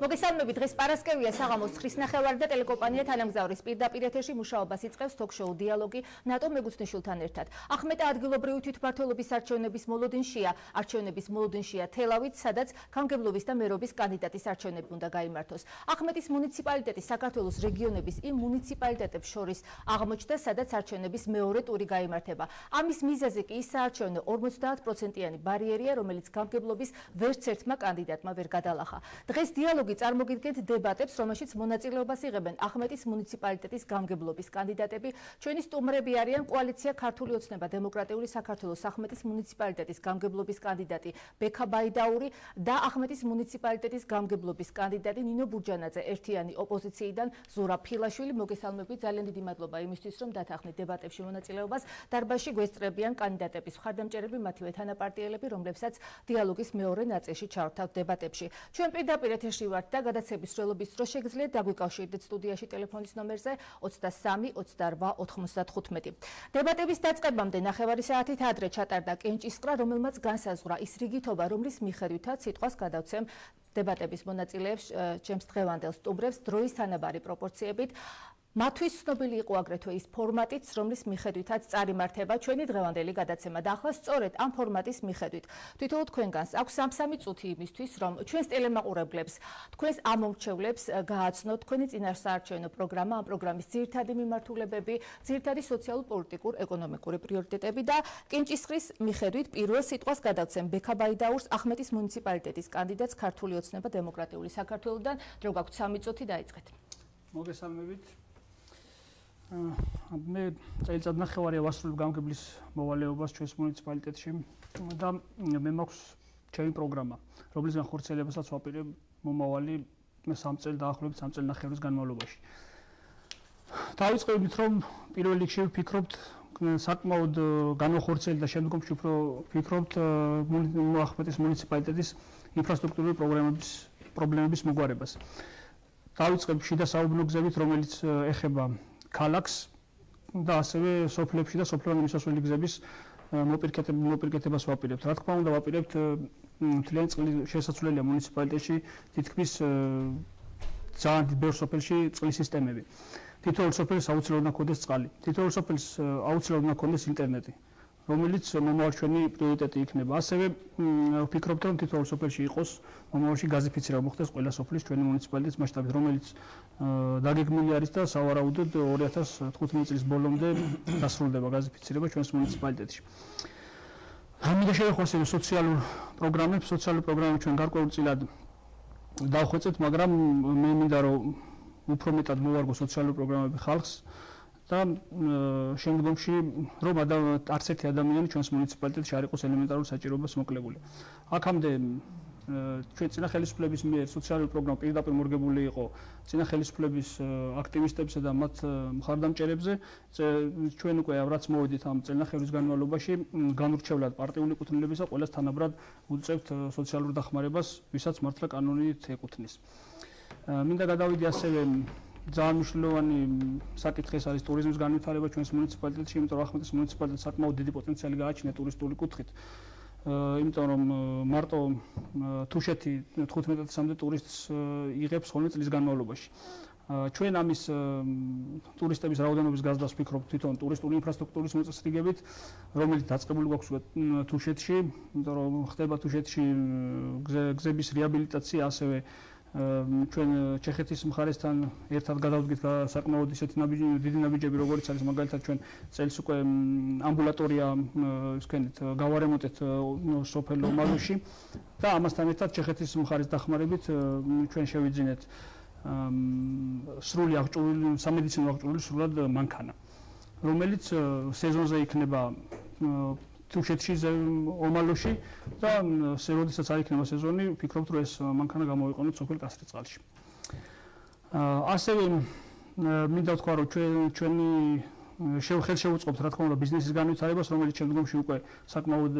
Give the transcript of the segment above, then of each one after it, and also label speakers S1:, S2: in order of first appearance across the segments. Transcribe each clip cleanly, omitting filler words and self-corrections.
S1: მოგესალმებით, დღეს პარასკევია, საღამოს 9:30 და ტელეკომპანია თანამგზავრის პირდაპირ ეთერში მუშაობას იწყებს თოქ-შოუ დიალოგი ნატო მეგუცნიშვილთან ერთად. ახმეტა ადგილობრივი თვითმმართველობის არჩევნების მოლოდინშია თელავით, სადაც გამგებლობის და მერობის კანდიდატის არჩევნები უნდა გაიმართოს. ახმეტის მუნიციპალიტეტი საქართველოს რეგიონების იმ მუნიციპალიტეტებს შორის აღმოჩნდა, სადაც არჩევნების მეორე ტური გაიმართება. ამის მიზეზი კი ის საარჩევნო 50%-იანი ბარიერია, რომელიც გამგებლობის ვერც ერთმა კანდიდატმა ვერ გადალახა. დღეს დიალოგი წარმოგიდგენთ დებატებს, რომელშიც მონაწილეობას იღებენ ახმეტის მუნიციპალიტეტის გამგებლობის კანდიდატები. ჩვენი სტუმრები არიან კოალიცია ქართული ოცნება დემოკრატიული საქართველოს ახმეტის მუნიციპალიტეტის გამგებლობის კანდიდატი ბექა ბაიდაური და ახმეტის მუნიციპალიტეტის გამგებლობის კანდიდატი ნინო ბურჯანაძე. ერთიანი ოპოზიციიდან ზურაბ ფილაშვილი. მოგესალმებით, ძალიან დიდი მადლობა იმისთვის, რომ დათანხმდით დებატებში მონაწილეობას. დარბაზში გვესწრებიან კანდიდატების მხარდამჭერები, მათივე თანაპარტიელები, რომლებსაც დიალოგის მეორე ნაწილში ჩავრთავთ დებატებში. ჩვენ პირდაპირ ეთერში ვართ და გადაცემის სრულობის დროს შეგიძლიათ დაგვიკავშირდეთ სტუდიაში ტელეფონის ნომერზე 23 28 95. დებატების დაწყებამდე ნახევარი საათით ადრე ჩატარდა კენჭისყრა, რომელმაც განსაზღვრა ის რიგითობა, რომლის მიხედვითაც სიტყვას გადავცემ დებატების მონაწილეებს, ჩემს დღევანდელ სტუმრებს დროის თანაბარი პროპორციებით. მათთვის ცნობილი იყო აგრეთვე ის ფორმატიც, რომლის მიხედვითაც წარიმართება ჩვენი დღევანდელი გადაცემა და ახლა სწორედ ამ ფორმატის მიხედვით თითოეულ თქვენგანს აქვს 3 წუთი იმისთვის, რომ ჩვენს ტელემაყურებლებს, თქვენს ამომრჩევლებს გააცნოთ თქვენი წინასაარჩევნო პროგრამა, ამ პროგრამის ძირითადი მიმართულებები, ძირითადი სოციალურ-პოლიტიკურ ეკონომიკური პრიორიტეტები და კენჭისყრის მიხედვით პირველ სიტყვას გადავცემ ბექა ბაიდაურს, ახმეტის მუნიციპალიტეტის კანდიდატს ქართული ოცნება დემოკრატიული საქართველოსთან. დრო გაქვთ 3 წუთი, დაიწყეთ.
S2: მოგესალმებით. მე წელიწად ნახევარია ვასრულებ გამგებლის მოვალეობას ჩვენს მუნიციპალიტეტში და მე მაქვს ჩემი პროგრამა, რომლის განხორციელებასაც ვაპირებ მომავალი 3 წელი დაახლოებით 3 წელნახევრის განმავლობაში. დავიწყებით, რომ პირველ რიგში ვფიქრობთ საკმაოდ განახორციელდა და შემდგომში უფრო ვფიქრობთ ახმეტის მუნიციპალიტეტის ინფრასტრუქტურული პრობლემების მოგვარებას. დავიწყებ შიდა საუბნო გზებით, რომელიც ეხება ქალაქს და ასევე სოფლებში და სოფლოვანი მისასვლელი გზების მოპირკეთებას ვაპირებთ. რა თქმა უნდა, ვაპირებთ მთლიანი წყლის შესაძლებელია მუნიციპალიტეტში თითქმის ძალიან ბევრ სოფელში წყლის სისტემები. თითოეულ სოფელს აუცილებლად უნდა ჰქონდეს წყალი. თითოეულ სოფელს აუცილებლად უნდა ჰქონდეს ინტერნეტი, რომელიც მომავალ ჩვენი პრიორიტეტი იქნება. ასევე ვფიქრობთ, რომ თითოეულ სოფელში იყოს მომავალში გაზიფიცირება მოხდეს ყველა სოფლის ჩვენი მუნიციპალიტეტის მასშტაბით, რომელიც დაგეგმილი არის და სავარაუდოდ 2015 წლის ბოლომდე დასრულდება გაზიფიცირება ჩვენს მუნიციპალიტეტში. მინდა შევეხო ასევე სოციალურ პროგრამებს ჩვენ გარკვეულწილად დავხვეწეთ, მაგრამ მე მინდა რომ უფრო მეტად მოვარგო სოციალურ პროგრამები ხალხს და შემდგომში რომ არც ერთი ადამიანი ჩვენს მუნიციპალიტეტში არ იყოს ელემენტარულ საჭიროებას მოკლებული. აქამდე ჩვენ წინა ხელისუფლების მიერ სოციალური პროგრამა პირდაპირ მორგებული იყო წინა ხელისუფლების აქტივისტებსა და მათ მხარდამჭერებზე. ჩვენ უკვე რაც მოვედით ამ წელნახევრის განმავლობაში განურჩევლად პარტიული კუთვნილებისა ყველას თანაბრად უწევთ სოციალურ დახმარებას, ვისაც მართლა კანონით ეკუთვნის. მინდა გადავიდე ასევე ძალიან მნიშვნელოვანი საკითხი ეს არის ტურიზმის განვითარება ჩვენს მუნიციპალიტეტში, იმიტომ რომ ახმეტის მუნიციპალიტეტს საკმაოდ დიდი პოტენციალი გააჩნია ტურისტული კუთხით. იმიტომ რომ მარტო თუშეთი 15-მდე ტურისტს იღებს ხოლმე წლის განმავლობაში. ჩვენ ამის ტურისტების რაოდენობის გაზრდას ვფიქრობთ თვითონ ტურისტული ინფრასტრუქტურის მოწესრიგებით, რომელიც დაწყებული გვაქვს თუშეთში, იმიტომ რომ ხდება თუშეთში გზების რეაბილიტაცია, ასევე ჩვენ ჩეხეთის მხარესთან ერთად გადავდგით საკმაოდ ისეთი დიდი ნაბიჯები, როგორც არის მაგალითად ჩვენ წელს უკვე ამბულატორია ვსქენით გავარემონტეთ სოფელ ომალოში და ამასთან ერთად ჩეხეთის მხარის დახმარებით ჩვენ შევიძინეთ სრული აღჭურვილი სამედიცინო აღჭურვილი სრულად მანქანა, რომელიც სეზონზე იქნება თუშეთში ომალოში და როდესაც არ იქნება სეზონი, ვფიქრობთ, რომ ეს მანქანა გამოვიყენოთ სოფელ კასრიწყალში. ასევე მინდა ვთქვა, რომ ჩვენი ხელშევუწყობთ, რა თქმა უნდა, ბიზნესის განვითარებას, რომელიც შემდგომში უკვე საკმაოდ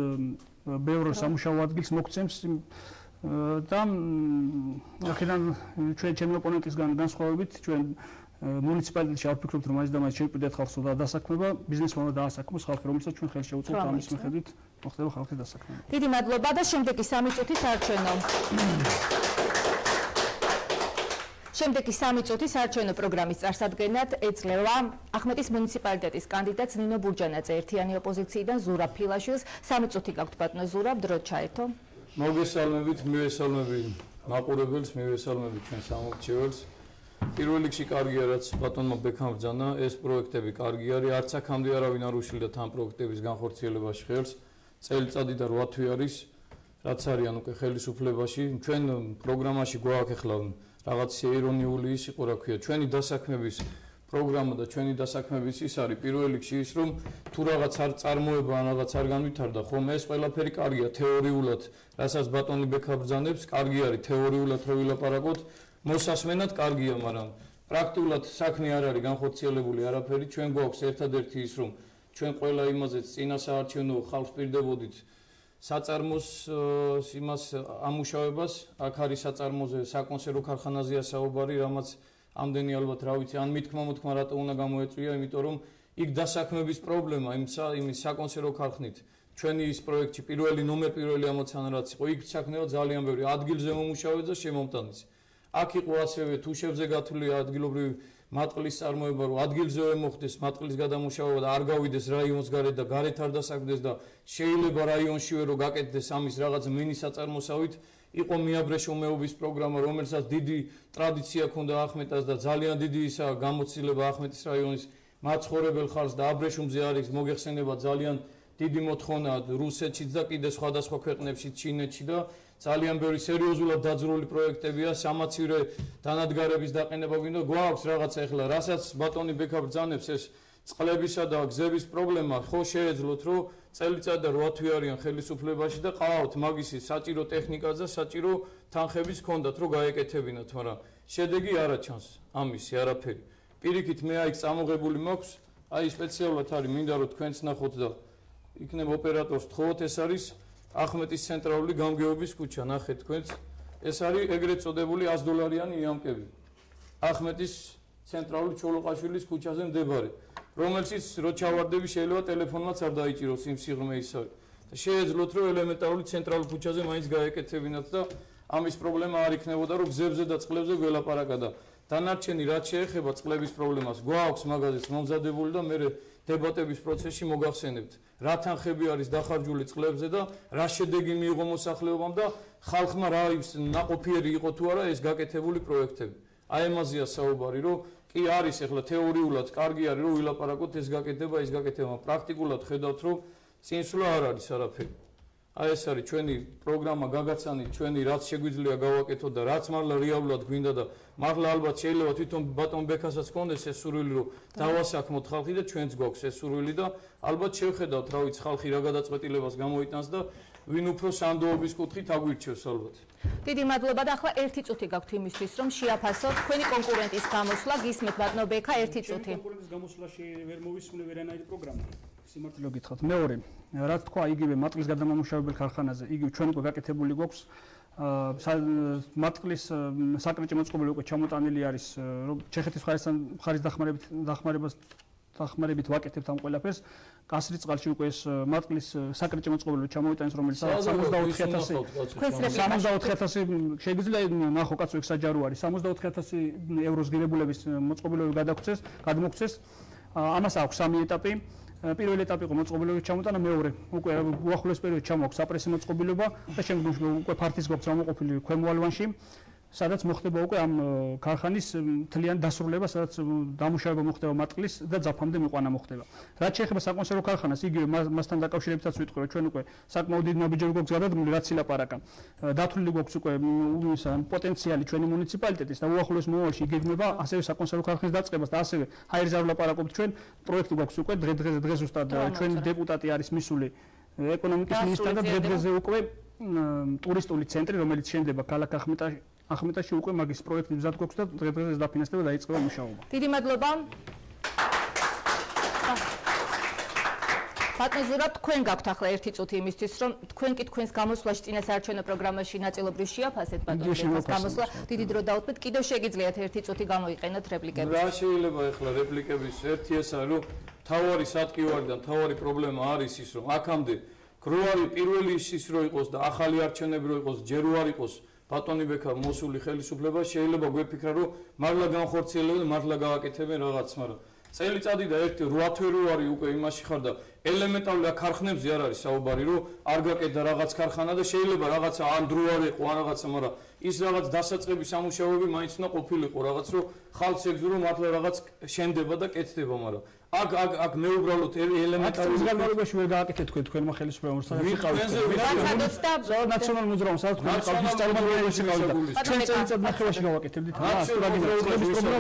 S2: ბევრ სამუშაო ადგილს მოგცემს და აქედან ჩვენი ოპონენტისგან განსხვავებით ჩვენ მუნიციპალიტეტში არ ვფიქრობთ, რომ მაინც და მაინც შეუპირდეთ ხალხს და დასაქმება, ბიზნესმა უნდა დაასაქმოს ხალხი, რომელსაც ჩვენ ხელს შევუწყობთ ამის მიხედვით მოხდება ხალხის დასაქმება.
S1: დიდი მადლობა და შემდეგი 3 წუთის არჩევნო. შემდეგი 3 წუთი საარჩევნო პროგრამის წარსადგენად ეძლევა ახმეტის მუნიციპალიტეტის კანდიდატს ნინო ბურჯანაძე ერთიანი ოპოზიციიდან ზურაბ ფილაშვილს. 3 წუთი გაქვთ ბატონო ზურაბ, დრო ჩაერთო.
S3: მოგესალმებით, მივესალმები მაყურებელს, მივესალმები ჩვენ სამომრჩეველს. პირველ რიგში კარგია რაც ბატონმა ბექამ ბრძანა, ეს პროექტები კარგი არის, არც აქამდე არავინ არ უშლიდა თან პროექტების განხორციელებაში ხელს. წელიწადი და 8 თვე არის, რაც არიან უკვე ხელისუფლებაში. ჩვენ პროგრამაში გვაქვს ახლა რაღაც ირონიული ის იყო, რა ქვია, ჩვენი დასაქმების პროგრამა და ჩვენი დასაქმების ის არის პირველ რიგში ის, რომ თუ რაღაც არ წარმოება ან რაღაც არ განვითარდა, ხომ ეს ყველაფერი კარგია თეორიულად, რასაც ბატონი ბექა ბრძანებს, კარგი არის თეორიულად რო ვილაპარაკოთ, მოსასმენად კარგია, მაგრამ პრაქტიკულად საქმე არ არის განხორციელებული არაფერი. ჩვენ გვაქვს ერთადერთი ის, რომ ჩვენ ყველა იმაზეც წინა საარჩევნო ხალხს პირდებოდით საწარმოს იმას ამუშავებას. აქ არის საწარმოზე საკონსერვო ქარხანაზეა საუბარი, რამაც ამდენი ალბათ რა ვიცი, ან მითქმა რატო უნდა გამოეწვია, იმიტომ რომ იქ დასაქმების პრობლემა იმის საკონსერვო ქარხნით ჩვენი ის პროექტი პირველი ამოცანა რაც იყო, იქ საქმეა ძალიან ბევრი ადგილზე მომუშავე და შემომტანის. აქ იყო ასევე თუშებზე გათვლილი ადგილობრივი მატყლის წარმოება, რომ ადგილზე მოხდეს მატყლის გადამუშავება და არ გავიდეს რაიონს გარეთ და გარეთ არ დასაქმდეს და შეიძლება რაიონშივე რომ გაკეთდეს ამის რაღაც მინისაწარმოსავით. იყო მიაბრეშო მეობის პროგრამა, რომელსაც დიდი ტრადიცია ჰქონდა ახმეტას და ძალიან დიდი ისა გამოცდილება ახმეტის რაიონის მაცხოვრებელ ხალხს და აბრეშუმზე არის მოგეხსენება ძალიან დიდი მოთხოვნა რუსეთშიც და კიდე სხვადასხვა ქვეყნებში, ჩინეთში და ძალიან ბევრი სერიოზულად დაძრული პროექტებია, სამაცივე დანადგარების დაყენება გვინდა. გვაქვს რაღაც ახლა, რასაც ბატონი ბექა ბრძანებს ეს წყლებისა და გზების პრობლემა, ხო შეეძლოთ, რომ წელიწად და 8 თვე არიან ხელისუფლებაში და ყავთ მაგისი საჭირო ტექნიკა და საჭირო თანხების ჰქონდათ, რომ გაეკეთებინათ, მაგრამ შედეგი არ აჩანს ამისი არაფერი. პირიქით მე აი წამოღებული მაქვს, აი სპეციალურად არის, მინდა რომ თქვენც ნახოთ და იქნებ ოპერატორს თხოვოთ, ეს არის ახმეტის ცენტრალური გამგეობის ქუჩა, ნახეთ თქვენც. ეს არის ეგრეთ წოდებული $100 იამკები. ახმეტის ცენტრალური ჩოლოყაშვილის ქუჩაზე მდებარე, რომელშიც რო ჩავარდები შეიძლება ტელეფონმაც არ დაიჭიროს იმ სიღრმე ის არის. და შეეძლოთ რომ ელემენტარული ცენტრალურ ქუჩაზე მაინც გაეკეთებინათ და ამის პრობლემა არ იქნებოდა, რომ გზებზე და წყლებზე გველაპარაკა და დანარჩენი რაც შეეხება წყლების პრობლემას, გვაქვს მაგაზეც მომზადებული და მე დებატების პროცესში მოგახსენებთ, რა თანხები არის დახარჯული წყლებზე და რა შედეგი მიიღო მოსახლეობამ და ხალხმა რა ნაყოფიერი იყო თუ არა ეს გაკეთებული პროექტები. აი ამაზეა საუბარი, რომ კი არის ახლა თეორიულად კარგი არის რომ ვილაპარაკოთ ეს გაკეთება, პრაქტიკულად ხედავთ რომ წინსვლა არ არის არაფერი. აი ეს არის ჩვენი პროგრამა გაგაცანით, ჩვენი რაც შეგვიძლია გავაკეთოთ და რაც მართლა რეალურად გვინდა და მართლა ალბათ შეიძლება თვითონ ბატონ ბექასაც ჰქონდეს ეს სურვილი რომ დავასაქმოთ ხალხი და ჩვენც გვაქვს ეს სურვილი და ალბათ შევხედავთ რა ვიცი ხალხი რა გადაწყვეტილებას გამოიტანს და ვინ უფრო სანდოობის კუთხით აგვირჩევს ალბათ.
S1: დიდი მადლობა და ახლა 1 წუთი გაქვთ იმისთვის რომ შეაფასოთ თქვენი კონკურენტის გამოსვლა. გისმენთ ბატონო ბექა 1 წუთი.
S2: კონკურენტის გამოსვლაში ვერ მოვისმენე ვერანაირი პროგრამა. სიმართლე გითხრათ. მეორე, რაც თქვა იგივე მატყლის გადამამუშავებელ ქარხანაზე, იგივე ჩვენ უკვე გაკეთებული გვაქვს მატყლის საკრეჭე მოწყობილი უკვე ჩამოტანილი არის, რომ ჩეხეთის მხარის დახმარებით ვაკეთებთ ამ ყველაფერს. კასრის წყალში უკვე ეს მატყლის საკრეჭე მოწყობილი ჩამოიტანეს, რომელიც 64,000 შეიძლება ნახო კაცო ეგ საჯარო არის. 64,000 ევროს ღირებულების მოწყობილობა გადმოგცეს. ამას აქვს 3 ეტაპი. პირველი ეტაპი იყო მოწყობილობის ჩამოტანა, მეორე უკვე უახლოეს პერიოდში ჩამოაქვს საპრესო მოწყობილობა და შემდგომში უკვე ფართის გვაქვს ჩამოყოფილი ქვემოალვანში, სადაც მოხდება უკვე ამ ქარხანის მთლიანი დასრულება, სადაც დამუშავება მოხდება მატყლის და ძაფამდე მიყვანა მოხდება. რაც შეეხება საკონსერვო ქარხანას, იგივე მასთან დაკავშირებითაც ვიტყვი, რომ ჩვენ უკვე საკმაოდ დიდი ნაბიჯები გვაქვს გადადგმული, რაც ილაპარაკა. დათვლილი გვაქვს უკვე პოტენციალი ჩვენი მუნიციპალიტეტის და უახლოეს მომავალში იგეგმება ასევე საკონსერვო ქარხნის დაწყებას და ასევე ჰაერზე არ ვლაპარაკობთ ჩვენ, პროექტი გვაქვს უკვე დღეს ზუსტად ჩვენი დეპუტატი არის მისული ეკონომიკის მინისტრად და დღეს უკვე ტურისტული ცენტრი, რომელიც შენდება ქალაქ ახმეტაში უკვე მაგის პროექტი მზად გვაქვს და დღეს დაფინანსდება და დაიწყება მუშაობა.
S1: დიდი მადლობა. ბატონო ზურაბ, თქვენ გაქვთ ახლა 1 წუთი იმისთვის, რომ თქვენ კი თქვენს გამოსვლაში წინა საარჩევნო პროგრამაში ნაწილობრივ შეაფასეთ ბატონო ბექას გამოსვლა. დიდი დრო დავუთმეთ, კიდევ შეგიძლიათ 1 წუთი გამოიყენოთ რეპლიკები.
S3: რა შეიძლება ახლა რეპლიკების ერთი ეს არის, რომ თავარი სატკივარი და თავარი პრობლემა არის ის, რომ აქამდე გროარი პირველი ის რო იყოს და ახალი არჩევნები რო იყოს, ჯერ არ იყოს ბატონი ბექა მოსული ხელისუფლება შეიძლება გვეფიქრა რომ მართლა განხორციელებენ მართლა გააკეთებენ რაღაც მაგრამ წელიწადი და 8 თვე რო არის უკვე იმაში ხარ და ელემენტარული აქ ქარხნებზე არ არის საუბარი რომ არ გაკეთდა რაღაც ქარხანა და შეიძლება რაღაცა ან დრო არ იყო ან რაღაცა მაგრამ ის რაღაც დასაწყების სამუშაოები მაინც უნდა ყოფილიყო რაღაც რომ ხალხს ეგზურო მართლა რაღაც შენდება და კეთდება მაგრამ აქ მე უბრალოდ ელემენტარული
S2: განმავლობაში ვერ გააკეთეთ თქვენმა ხელისუფლებამ ნაციონალურ მოძრაობას არ თქვენ ყავთ წარმომადგენლები ყავთ ჩვენ წელიწად ნახევარში გავაკეთებდით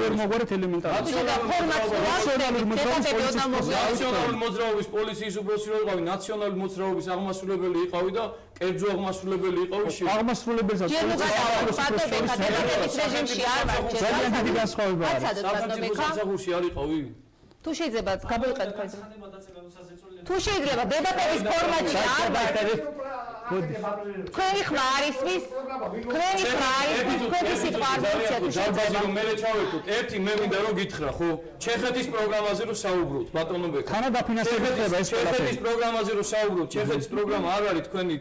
S2: ვერ მოგვარეთ ელემენტარული
S3: ნაციონალური მოძრაობის პოლიციის უფროსი რო იყავი ნაციონალური მოძრაობის აღმასრულებელი იყავი და კერძო აღმასრულებელი იყავი
S2: აღმასრულებელსაც ძალიან დიდი განსხვავება არის
S3: სამსახურში არ იყავი
S1: თუ შეიძლება გამოიყენოთ თქვენ თუ შეიძლება დედაპერის ფორმატში არ ვარ თქვენი ხმა არის მის თქვენი ხმა არის თქვენი სიტყვა არ მოიწია თუ შეიძლება
S3: მე ჩავერთოთ ერთი მე მინდა რომ გითხრა ხო ჩეხეთის პროგრამაზე რომ საუბრობთ ბატონო ბექა
S2: თანადაფინანსებით ხდება ეს
S3: ჩეხეთის პროგრამაზე რომ საუბრობთ ჩეხეთის პროგრამა არ არის თქვენი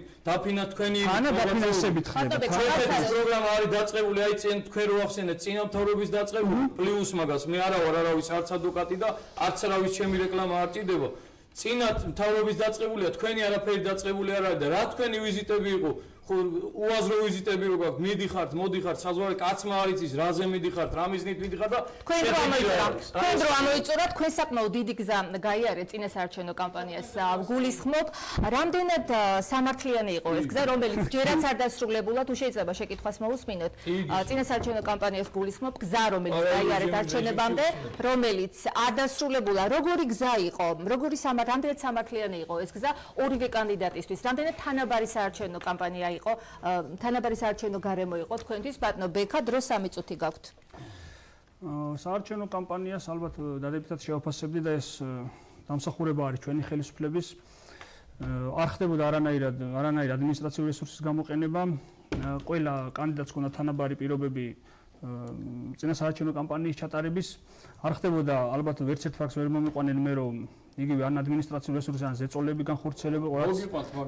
S3: თქვენი
S2: თანადაფინანსებით ხდება
S3: ჩეხეთის პროგრამა არის დაწყებული აი წინ თქვენ რო ახსენეთ წინამთავრობის დაწყებული პლუს მაგას მე არა ვარ არავის არც ადვოკატი და არც არავის ჩემი რეკლამა არ ჭირდება წინათ მთავრობის დაწყებულია თქვენი არაფერი დაწყებული არ არის და რა თქვენი ვიზიტები იყო უაზრო ვიზიტები რო გაქვთ მიდიხართ მოდიხართ საზღვარი კაცმა არ იცის რაზე მიდიხართ რა მიზნით მიდიხართ და
S1: თქვენ რო ამოიწურა თქვენ საკმაოდ დიდი გზა გაიარეთ წინასაარჩევნო კამპანიას გულისხმობ რამდენად სამართლიანი იყო ეს გზა რომელიც ჯერაც არ დასრულებულა თუ შეიძლება შეკითხვას მოусმინოთ წინასაარჩევნო კამპანიას გულისხმობ გზა რომელიც გაიარეთ არჩევნებამდე რომელიც არ დასრულებულა როგორი გზა იყო როგორი რამდენად სამართლიანი იყო ეს გზა ორივე კანდიდატისთვის რამდენად თანაბარი საარჩევნო კამპანია იყო თანაბარი საარჩევნო გარემო იყო თქვენთვის ბატონო ბექა დრო 3 წუთი გაქვთ
S2: საარჩევნო კამპანიას ალბათ დადებითად შევაფასებდი და ეს დამსახურება არის ჩვენი ხელისუფლების არ ხდებოდა არანაირი ადმინისტრაციული რესურსის გამოყენება ყველა კანდიდატს ჰქონდა თანაბარი პირობები წინასაარჩევნო კამპანიის ჩატარების არ ხდებოდა ალბათ ვერც ერთ ფაქტს ვერ მომიყვანენ მე რომ იგივე ან ადმინისტრაციული რესურსი ან ზეწოლები განხორციელება ყველას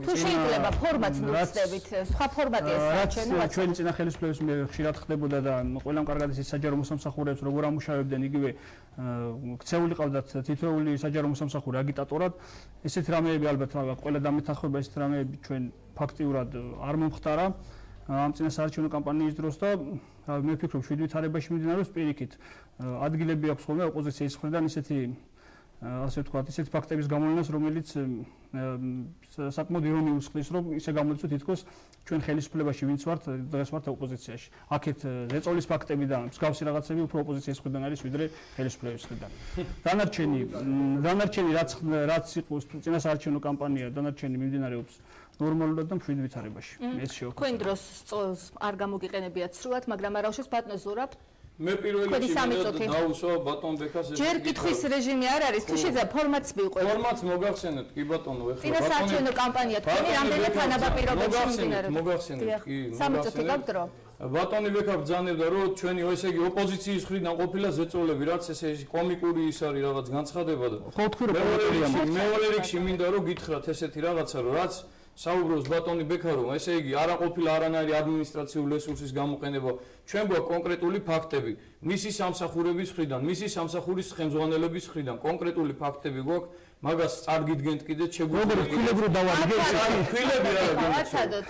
S1: თუ შეიძლება ფორმატს მივხსნებით სხვა ფორმატია საარჩევნო
S2: ჩვენი წინა ხელისუფლების მიერ ხშირად ხდებოდა და ყველამ კარგად იცის საჯარო მოსამსახურეებს როგორ ამუშავებდნენ იგივე ქცეული ყავდათ თითოეული საჯარო მოსამსახურე აგიტატორად ესეთ რამეები ალბათ ყველა დამეთანხმება ესეთ რამეები ჩვენ ფაქტიურად არ მომხდარა ამ წინასაარჩევნო კამპანიის დროს და მე ვფიქრობ შვიდვითარებაში მიმდინარეობს პირიქით ადგილები აქვს ხოლმე ოპოზიციის მხრიდან ისეთი ასე ვთქვათ, ისეთ ფაქტების გამოვლენას, რომელიც საკმაოდ ირონიულს ხდის, რომ ისე გამოიწვევს თითქოს ჩვენ ხელისუფლებაში ვინც ვართ, დღეს ვართ ოპოზიციაში. აქეთ ზეწოლის ფაქტები და მსგავსი რაღაცები უფრო ოპოზიციის მხრიდან არის, ვიდრე ხელისუფლების მხრიდან. დანარჩენი რაც იყო წინასაარჩევნო კამპანია, დანარჩენი მიმდინარეობს ნორმალურად და მშვიდ ვითარებაში. ეს შეუქმნა.
S1: თქვენ დროს არ გამოგიყენებიათ სრულად, მაგრამ არაუშავს ბატონო ზურაბ
S3: მე პირველ რიგში დაუსვა ბატონ ბექას
S1: ჯერ კითხვის რეჟიმი არ არის თუ შეიძლება ფორმატს მივყვეთ
S3: ფორმატს მოგახსენეთ კი ბატონო ეხლა
S1: წინასაარჩევნო კამპანია თქვენი რამდენად თანაბარ-პირობებში მიმდინარეობს
S3: მოგახსენეთ კი
S1: 3 წუთი გაქვთ დრო
S3: ბატონი ბექა ბრძანებდა რომ ჩვენი ესე იგი ოპოზიციის მხრიდან ყოფილა ზეწოლები რაც ესე კომიკური ის არის რაღაც განცხადება და
S2: ხო თქვი რომ
S3: მეორე რიგში მინდა რომ გითხრათ ესეთი რაღაცა რომ რაც საუბრობს ბატონი ბექა რომ ესე იგი არა ყოფილა არანაირი ადმინისტრაციული რესურსის გამოყენება ჩვენ გვაქვს კონკრეტული ფაქტები მისი სამსახურების მხრიდან მისი სამსახურის ხელმძღვანელების მხრიდან კონკრეტული ფაქტები გვაქვს მაგას წარგიდგენთ კიდე შეგვიძლია
S2: ქვილები რომ დავარიგე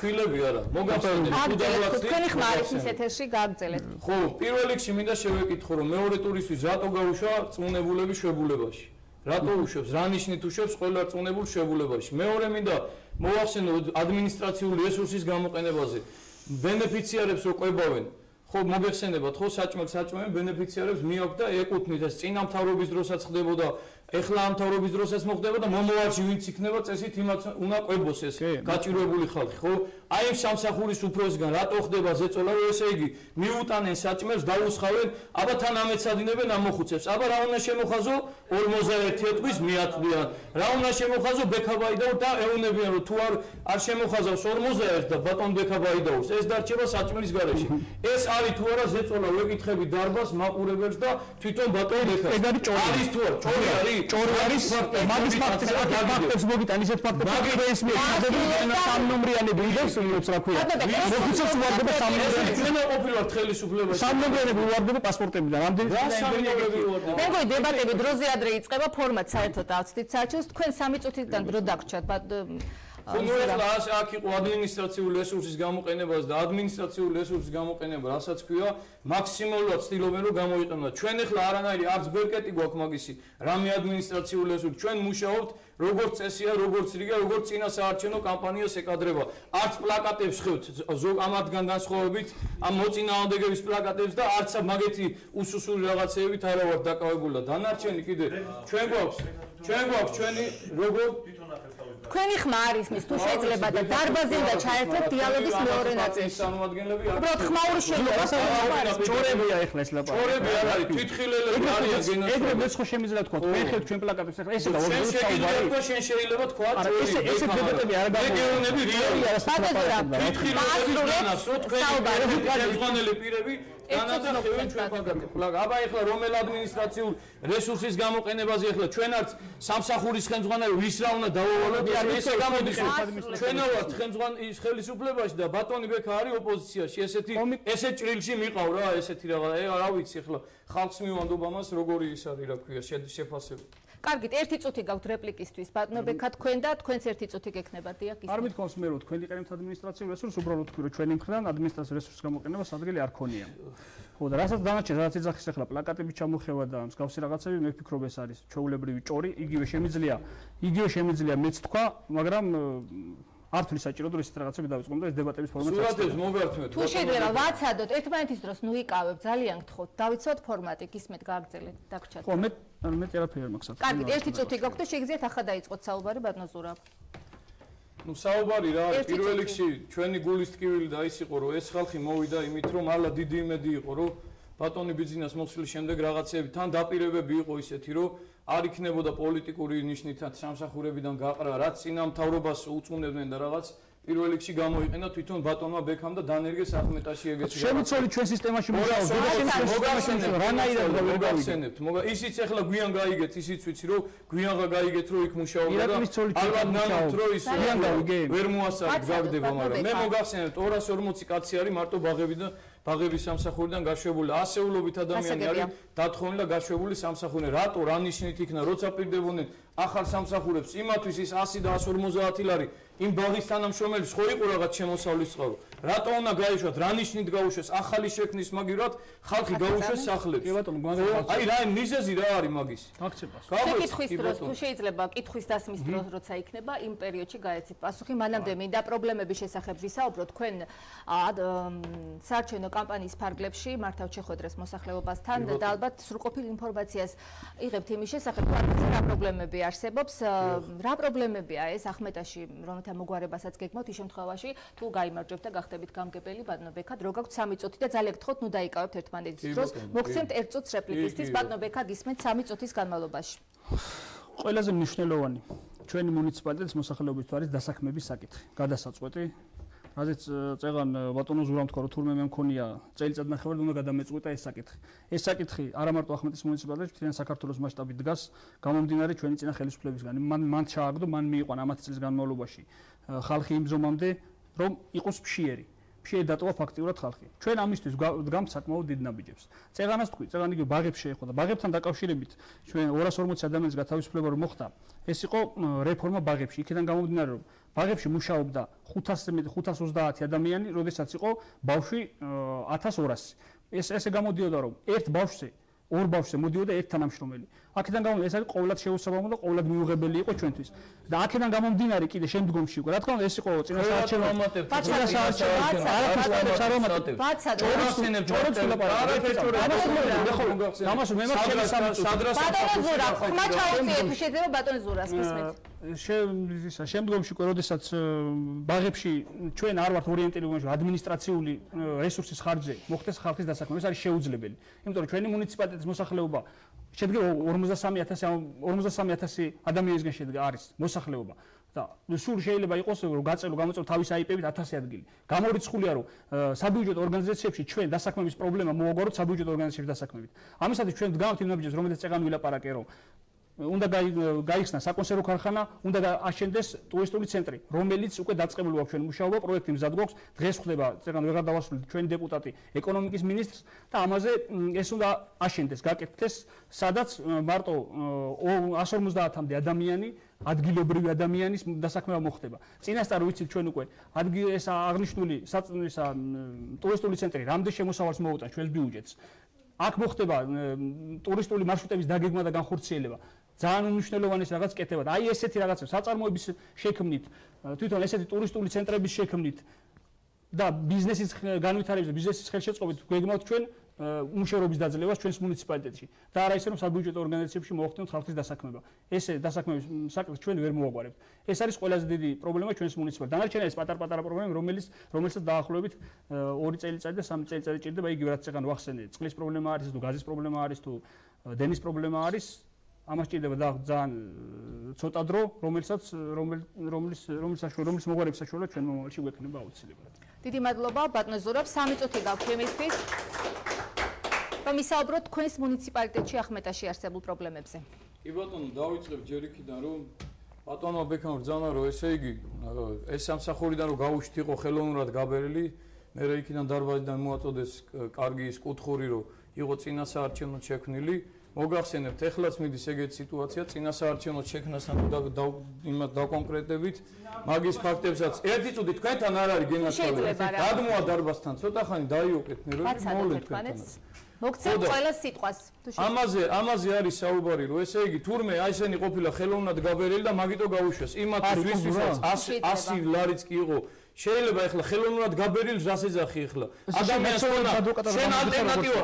S3: ქვილები არა მოგახსენეთ თუ დავახსენეთ
S1: თქვენი ხმა არის ის ეთერში გააგრძელეთ
S3: ხო პირველ რიგში მინდა შევეკითხო რომ მეორე ტურისთვის რატო გაუშვა წუნებულების შვებულებაში რატო უშვებს რა ნიშნით უშვებს ყველა წუნებულ შვებულებაში მეორე მინდა მოახსენო ადმინისტრაციული რესურსის გამოყენებაზე ბენეფიციარებს რო ყვებავენ ხო მოგეხსენებათ ხო საჭმელ ბენეფიციარებს მიაქვთ და ეკუთვნით ეს წინა მთავრობის დროსაც ხდებოდა ეხლა ამ მთავრობის დროსაც მოხდება და მომავალში ვინც იქნება წესით იმათ უნდა ყვებოს ეს გაჭირვებული ხალხი ხო აი ამ სამსახურის უფროსგან რატო ხდება ზეწოლა რომ ესე იგი მიუტანენ საჭმელს დაუსხავენ აბა თან ამეცადინებენ ამ მოხუცებს აბა რა უნდა შემოხაზო 51 თვის მიაწვდიან რა უნდა შემოხაზო ბექაბაიდაურს და ეუნებიან რომ თუ არ შემოხაზავს 51 და ბატონ ბექაბაიდაურს ეს დარჩება საჭმელის გარეშე ეს არის თუ არა ზეწოლა ვეკითხები დარბას მაყურებელს და თვითონ ბატონ ბექას
S2: ეს არის ჭორი
S3: არის თუ არა ჭორი არის
S2: ჭორი არის მაგის ფაქტებს მოგიტან ისეთ ფაქტებს ეს მე სამნომრიანი ბილდებს ვინც რა ქვია ოფიცერს უვარდება სამნომრიანი
S3: ჩვენა ყოფილვართ ხელისუფლებაში
S2: სამნომრიანი უვარდება პასპორტებიდან
S1: მე მგონი დებატები დროზე ადრე იწყება ფორმატ საერთოდ ავწდით საჩოს თქვენ 3 წუთიდან დრო დაგვრჩათ
S3: ხომ აქ იყო ადმინისტრაციული რესურსის გამოყენებას და ადმინისტრაციული რესურსის გამოყენება რასაც ქვია მაქსიმალურად ცდილობენ რომ გამოიყენოთ ჩვენ ახლა არანაირი არც ბერკეტი გვაქვს მაგისი რამე ადმინისტრაციული რესურსი ჩვენ მუშაობთ როგორც წესია როგორც რიგა როგორც წინა საარჩევნო კამპანიას ეკადრება არც პლაკატებს ხევთ ზოგ ამათგან განსხვავებით ამ მოწინააღმდეგების პლაკატებს და არც მაგეთი უსუსული რაღაცეებით არა ვარ დაკავებული და დანარჩენი კიდე ჩვენ გვაქვს ჩვენი როგორ
S1: თქვენი ხმა არის მის თუ შეიძლება და დარბაზიდან და ჩაერთოთ დიალოგის მეორე ნაწილში.
S3: წარმომადგენლები არ
S1: უბრალოდ ხმაური შეიძლება
S2: ჭორებია ეხლა ეს ლაპარაკი.
S3: ჭორები არ არის, თვითხილელები არიან გენოციდი.
S2: ეგრე მეც ხო შემიძლია თქვა, მე ხეთ ჩვენ პლაკატებს ეხლა ესე და ორგანო საუბარი.
S3: შენ შეიძლება თქვა,
S2: ესე დებატები არ გამოვიდა.
S3: რეგიონები რეალია, თვითხილელები განასწრო თქვენი ხელმძღვანელი პირები განაცხადნენ ჩვენ პლაკატებს. აბა ეხლა რომელ ადმინისტრაციულ რესურსის გამოყენებაზე ეხლა ჩვენ არც სამსახურის ხელმძღვანელი ვის რა უნდა დავავალოთ ესე გამოდის ჩვენა ვართ ხელისუფლებაში და ბატონი ბექა არის ოპოზიციაში ესე ჭრილში მიყავ რა ესეთი რაღაც რა ვიცი ეხლა ხალხს მივანდობ ამას როგორი ის არის რა ქვია შეფასება
S1: კარგით, 1 წუთი გაქვთ რეპლიკისთვის. ბატონო ბექა თქვენ და თქვენც 1 წუთი გექნება დიახ ის.
S2: არ მithქოს მე რომ თქვენ იყენებთ ადმინისტრაციულ რესურსს, უბრალოდ თქვი რომ ჩვენი მხრიდან ადმინისტრაციულ რესურსის გამოყენებას ადგილი არ ქონია. ხო და რასაც დანარჩენ, რაც ეძახის ახლა პლაკატები ჩამოხევა და მსგავსი რაღაცები, მე ვფიქრობ ეს არის ჩვეულებრივი ჭორი, იგივე შემიძლია მეც თქვა, მაგრამ არ თulis საჭირო რომ ესეთ რაღაცები დავიწყო და ეს დებატების ფორმატი
S3: სურათებს მოვერთმევთ.
S1: თუ შეიძლება ვაცადოთ ერთმანეთის დროს ნუ იკავებ, ძალიან გთხოვთ, დავიცვათ ფორმატი, გისმენთ, გააგრძელეთ, დაგრჩათ.
S2: ხო, მე ტერაპია არ მაქვს.
S1: კარგით, 1 წუთი გაქვთ და შეგიძლიათ ახლა დაიწყოთ საუბარი ბატონო ზურაბ.
S3: ნუ საუბარი რა არის პირველ რიგში ჩვენი გულის ტკივილი და ის იყო რომ ეს ხალხი მოვიდა იმით რომ ალა დიდი იმედი იყო რომ ბატონი ბიძინას მოსვლის შემდეგ რაღაცები თან დაპირებები იყო ისეთი რომ არ იქნებოდა პოლიტიკური ნიშნითაც სამსახურებიდან გაყრა რაც წინა მთავრობას უწუნებდნენ და რაღაც პირველ რიგში გამოიყენა თვითონ ბატონმა ბექამ და დანერგეს ახმეტაში ეგეთი
S2: შემიცოლი ჩვენ სისტემაში მუშაობს რანაირად ვერ გავიგებთ
S3: ისიც ახლა გვიან გაიგეთ ისიც ვიცი რომ გვიანღა გაიგეთ რომ იქ მუშაობდა და ალბათ ნანოთ რომ ის ვერ მოასწარეთ გაგდება მაგრამ მე მოგახსენებთ 240 კაცი არის მარტო ბაღების სამსახურიდან გაშვებული ასეულობით ადამიანი არის დათხოვილი და გაშვებული სამსახურიდან რატო რა ნიშნით იქნა როცა პირდებოდნენ ახალ სამსახურებს იმათვის ის 100 და 150 ლარი იმ ბაღის თანამშრომელს ხო იყო რაღაც შემოსავლის წყარო რატო უნდა გაიშვათ რა ნიშნით გაუშვეს ახალი შექმნის მაგივრად ხალხი გაუშვეს სახლებს
S2: კი ბატონო
S3: აი რა მიზეზი რა არის მაგის
S2: აქცებას
S1: შეკითხვის დროს თუ შეიძლება კითხვის დასმის დროს როცა იქნება იმ პერიოდში გაეცით პასუხი მანამდე მინდა პრობლემების შესახებ ვისაუბროთ თქვენ საარჩევნო კამპანიის ფარგლებში მართავ ჩეხვედრეს მოსახლეობასთან და ალბათ სრულყოფილ ინფორმაციას იღებთ იმის შესახებ რა პრობლემები არსებობს რა პრობლემებია ეს ახმეტაში რომელთა მოგვარებასაც გეგმავთ ის შემთხვევაში თუ გაიმარჯვებთ და გახდებით გამგებელი ბატონო ბექად რო გაქვთ 3 წუთი და ძალიან გთხოვთ ნუ დაიკავებთ ერთმანეთის დროს მოგცემთ 1 წუთს რეპლიკისთვის ბატონო ბექა გისმენთ 3 წუთის განმავლობაში
S2: ყველაზე მნიშვნელოვანი ჩვენი მუნიციპალიტეტის მოსახლეობისთვის არის დასაქმების საკითხი გადასაწყვეტი რაზეც წეგან ბატონო ზურამ თქვა რომ თურმე მე მქონია წელიწად ნახევარი უნდა გადამეწყვეტა ეს საკითხი. ეს საკითხი არა მარტო ახმეტის მუნიციპალიტეტში, თვითონ საქართველოს მასშტაბით დგას გამომდინარე ჩვენი წინა ხელისუფლებისგან. მან ჩააგდო, მან მიიყვანა ამათ წლის განმავლობაში ხალხი იმ ზომამდე, რომ იყოს ფშიერი. ფშიერი დატოვა ფაქტიურად ხალხი. ჩვენ ამისთვის დგამთ საკმაოდ დიდ ნაბიჯებს. წეგანას თქვი, წეგან იგივე ბაღებს შეეხო და ბაღებთან დაკავშირებით ჩვენ 240 ადამიანის გათავისუფლება რომ მოხდა, ეს იყო რეფორმა ბაღებში. იქიდან გამომდინარე რომ ბაღებში მუშაობდა 530 ადამიანი, როდესაც იყო ბავშვი 1200. ესე გამოდიოდა რომ ერთ ბავშვზე, ორ ბავშვზე მოდიოდა ერთ თანამშრომელი. აქედან გამომდინარე ეს არის ყოველად შეუსაბამო და ყოველად მიუღებელი იყო ჩვენთვის. და აქედან გამომდინარე კიდე შემდგომში უკვე რა თქმა უნდა ეს იყო წინასაარჩევნო შემდგომში უკვე როდესაც ბაღებში ჩვენ არ ვართ ორიენტირებული ადმინისტრაციული რესურსის ხარჯზე მოხდეს ხალხის დასაქმება ეს არის შეუძლებელი. იმიტომ რომ ჩვენი მუნიციპალიტეტის მოსახლეობა შედგება 43000 ადამიანისგან შედგება არის მოსახლეობა და სულ შეიძლება იყოს რომ გამოწევ თავის IP-ით 1000 ადგილი. გამორიცხულია რომ საბიუჯეტო ორგანიზაციებში ჩვენ დასაქმების პრობლემა მოვაგვაროთ საბიუჯეტო ორგანიზაციებში დასაქმებით. ამისათვის ჩვენ დგამთ იმ ნაბიჯებს, რომელიც წეგან ვილაპარაკე რომ უნდა გაიხსნა საკონსერვო ქარხანა, უნდა აშენდეს ტურისტული ცენტრი, რომელიც უკვე დაწყებული აქვს ჩვენ მუშაობა, პროექტი მზად გვაქვს, დღეს ხდება, წეგან ვეღარ დავასრულეთ ჩვენი დეპუტატი ეკონომიკის მინისტრს და ამაზე ეს უნდა აშენდეს, გაკეთდეს, სადაც მარტო 150-მდე ადამიანი, ადგილობრივი ადამიანის დასაქმება მოხდება. წინასწარ ვიცით ჩვენ უკვე ეს აღნიშნული ტურისტული ცენტრი რამდენ შემოსავალს მოუტანს ჩვენს ბიუჯეტს. აქ მოხდება ტურისტული მარშრუტების დაგეგმა და განხორციელება. ძალიან უმნიშვნელოვანეს რაღაც კეთება. აი ესეთი რაღაცა საწარმოების შექმნით, თვითონ ესეთი ტურისტული ცენტრების შექმნით და ბიზნესის განვითარების და ბიზნესის ხელშეწყობით გვეგმავთ ჩვენ უმუშევრობის დაძლევას ჩვენს მუნიციპალიტეტში. და არა ისე რომ საბიუჯეტო ორგანიზაციებში მოახდინოთ ხალხის დასაქმება. ესე დასაქმების საკითხს ჩვენ ვერ მოვაგვარებთ. ეს არის ყველაზე დიდი პრობლემა ჩვენს მუნიციპალიტეტში. დანარჩენი არის პატარ-პატარა პრობლემები, რომელსაც დაახლოებით 2 წელიწადი და 3 წელიწადი ჭირდება იგივე რაც წეგან ვახსენე. წყლის პრობლემა არის თუ გაზის პრობლემა არის თუ დენის პრობლემა არის. ამას ჭირდება ძალიან ცოტა დრო, რომლის მოგვარების საშუალება ჩვენ მომავალში გვექნება აუცილებლად.
S1: დიდი მადლობა ბატონო ზურაბ, 3 წუთი გაქვთ იმისთვის, რომ ისაუბროთ თქვენს მუნიციპალიტეტში ახმეტაში არსებულ პრობლემებზე.
S3: კი ბატონო, დავიწყებ ჯერ იქიდან, რომ ბატონო ბექამ ბრძანა, რომ ესე იგი ეს სამსახურიდან რომ გავუშვით იყო ხელოვნურად გაბერილი, მე რა იქიდან დარბაზიდან მოაწოდეს კარგი ის კუთხური, რომ იყო წინასაარჩევნოდ შექმნილი. მოგახსენებთ, ეხლაც მიდის ეგეთი სიტუაცია, წინასაარჩევნოდ შექმნასთან იმას დაკონკრეტებით, მაგის ფაქტებსაც ერთი წუთი თქვენთან არ არის გენაცვალე. გადმოა დარბაზთან, ცოტა ხანი დაიოკეთ, მე რომ მოვლენ თქვენთან.
S1: მოგცემ ყველა სიტყვას.
S3: ამაზე არის საუბარი, რომ ესე იგი თურმე აი ესენი ყოფილა ხელოვნად გაბერილი და მაგიტო გაუშვეს. იმათთვის ვისთვისაც 100 ლარიც კი იყო. შეიძლება ეხლა ხელოვნურად გაბერილს რას ეძახი ეხლა ადამიანს შენ ალტერნატივა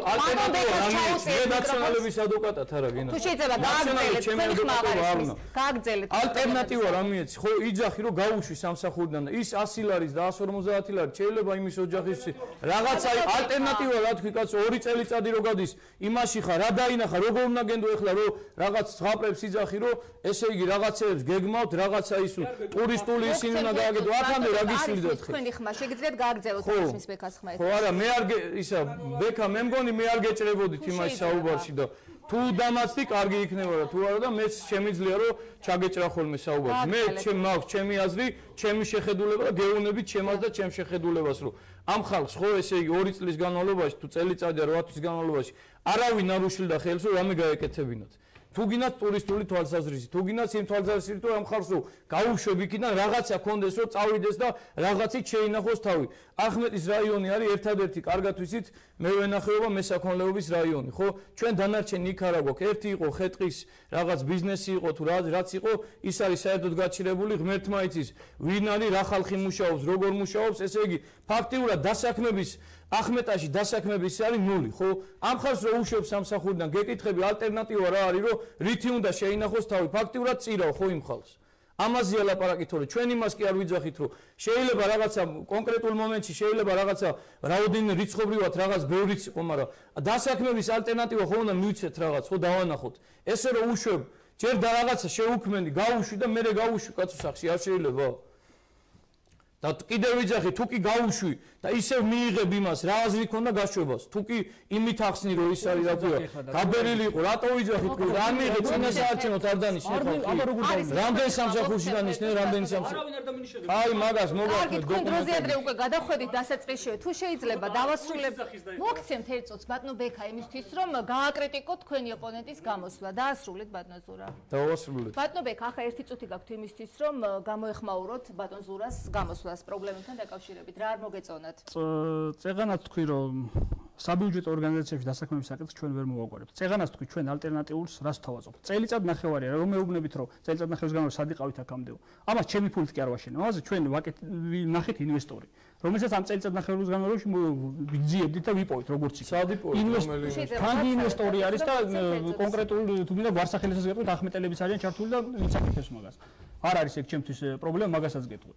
S3: ნაციონალების ადვოკატად არა გენა
S1: თუ შეიძლება გააგრძელეთ თქვენი ხმა აღარ ის გააგრძელეთ
S3: ალტერნატივა რა მიეცი ხო იძახი რომ გაუშვი სამსახურიდან ის 100 ლარის და 150 ლარი შეიძლება იმის ოჯახის რაღაცა ალტერნატივა რა თქვი კაცო 2 წელიწადი რო გადის იმაში ხარ რა დაინახა როგორ უნდა გენდო ეხლა რომ რაღაც ზღაპრებს იძახი რომ ესე იგი რაღაცეებს გეგმავთ რაღაცა ის ტურისტული ისინი უნდა გააგებო აქამდე რა გისურვებთ
S1: თქვენი ხმა შეგიძლიათ გააგრძელოთ ისმის ბექას ხმა
S3: ხო არა მე არ ისა ბექა მე მგონი მე არ გეჭრებოდით იმას საუბარში და თუ დამაცდი კარგი იქნება და თუ არა და მეც შემიძლია რომ ჩაგეჭრა ხოლმე საუბარში მე მაქვს ჩემი აზრი ჩემი შეხედულება და გეუბნებით ჩემას და ჩემ შეხედულებას რომ ამ ხალხს ხო ესე იგი 2 წლის განმავლობაში თუ წელიწადი 8 თვის განმავლობაში არავინ არ უშლიდა ხელს რომ რამე გაეკეთებინათ თუ გინდათ ტურისტული თვალსაზრისით, თუ გინდათ იმ თვალსაზრისით, რომ ამ ხალხს რომ გაუშვებ იქიდან რაღაცა კონდეს, რომ წავიდეს და რაღაცით შეინახოს თავი. ახმეტის რაიონი არის ერთადერთი კარგად ვიცით, მე ვენახეობა მესაქონლეობის რაიონი, ხო? ჩვენ დანარჩენი იქ არა გვაქვს. ერთი იყო ხეტყის რაღაც ბიზნესი იყო თუ რაც იყო, ის არის საერთოდ გაჩირებული ღმერთმა იცის, ვინ არის, რა ხალხი მუშაობს, როგორ მუშაობს, ესე იგი, ფაქტიურად დასაქმების ახმეტაში დასაქმების არის 0, ხო? ამ ხალხს რო უშვებს სამსახურიდან, გეკითხები ალტერნატივა რა არის, რომ რითი უნდა შეინახოს თავი, ფაქტიურად წირავ ხო იმ ხალხს. ამაზეა ლაპარაკი თორე ჩვენ იმას კი არ ვიძახით, რომ შეიძლება რაღაცა კონკრეტულ მომენტში შეიძლება რაღაცა რაოდენიმე რიცხობრივად რაღაც ბევრიც იყო, მაგრამ დასაქმების ალტერნატივა ხო უნდა მივიცეთ რაღაც, ხო დავანახოთ. ესე რომ უშვებ, ჯერ და რაღაცა შეუქმენი, გაუშვი და მე გავუშვი კაცო სახში, არ შეიძლება. და კიდევ ვიძახი თუ კი გაუშვი და ისევ მიიღებ იმას რა აზრი ქონდა გაშვებას თუ კი იმით ახსნი რომ ის არის რა თქმა უნდა გაბერილი იყო რატო ვიძახი თუ არ მიიღე წინასაარჩევნოდ არ დანიშნე რამდენი სამსახურში დანიშნე რამდენი სამსახურში აი მაგას მოგახსენე
S1: დოკუმენტები ადრე უკვე გადახვედით დასაწყისში თუ შეიძლება დავასრულებ მოგცემთ ერთ წუთს ბატონო ბექა იმისთვის რომ გააკრიტიკოთ თქვენი ოპონენტის გამოსვლა დაასრულეთ ბატონო ზურა
S3: დავასრულეთ
S1: ბატონო ბექა ახლა ერთი წუთი გაქვთ იმისთვის რომ გამოეხმაუროთ ბატონ ზურას გამოსვლა პრობლემებთან დაკავშირებით რა არ მოგეწონათ?
S2: წეღანაც თქვი რომ საბიუჯეტო ორგანიზაციებში დასაქმების საკითხს ჩვენ ვერ მოვაგვარებთ. წეღანაც თქვი ჩვენ ალტერნატიულს რას თავაზობთ. წელიწად ნახევარია რომ მეუბნებით რომ წელიწად ნახევრის განმავლობაში სად იყავით აქამდეო. ამას ჩემი ფულით კი არ ვაშენე. ამაზე ჩვენ ნახეთ ინვესტორი. რომელსაც ამ წელიწად ნახევრის განმავლობაში ვიძიებდით და ვიპოვით როგორც იქ.
S3: სად იპოვეთ რომელი
S2: ფანდი ინვესტორი არის და კონკრეტულ თუ მინდა გვარსახელისას გეტყვით ახმეტელების არიან ჩართული და ვინც აკეთებს მაგას. არ არის ეგ ჩემთვის პრობლემა მაგასაც გეტყვი.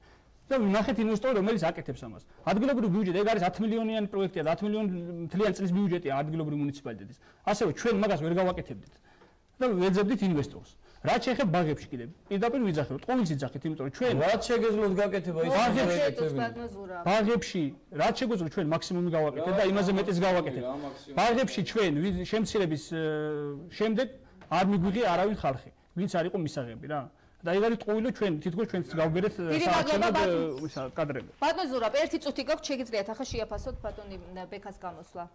S2: და ნახეთ ინვესტორი რომელიც აკეთებს ამას. ადგილობრივი ბიუჯეტი ეგ არის 10 მილიონიანი პროექტია და 10 მილიონი მთლიანი წლის ბიუჯეტია ადგილობრივი მუნიციპალიტეტის. ასევე ჩვენ მაგას ვერ გავაკეთებდით. და ვეძებდით ინვესტორს. რაც შეეხება ბაღებში კიდე პირდაპირ ვიძახე რომ ტყუილს იძახეთ, იმიტომ რომ ჩვენ
S3: რაც შეგეძლოთ გაკეთება ის
S2: ბაღებში რაც შეგვეძლოთ ჩვენ მაქსიმუმი გავაკეთეთ და იმაზე მეტიც გავაკეთეთ. ბაღებში ჩვენ შემცირების შემდეგ არ მიგვიღია არავინ ხალხი. ვინც არ იყო მისაღები რა. და ეგ არის ტყუილო ჩვენ თითქოს ჩვენც გავბერეთ კადრები.
S1: ბატონ ზურაბ, ერთი წუთი გაქვთ, შეგიძლიათ ახლა შეაფასოთ ბატონი ბექას გამოსვლა.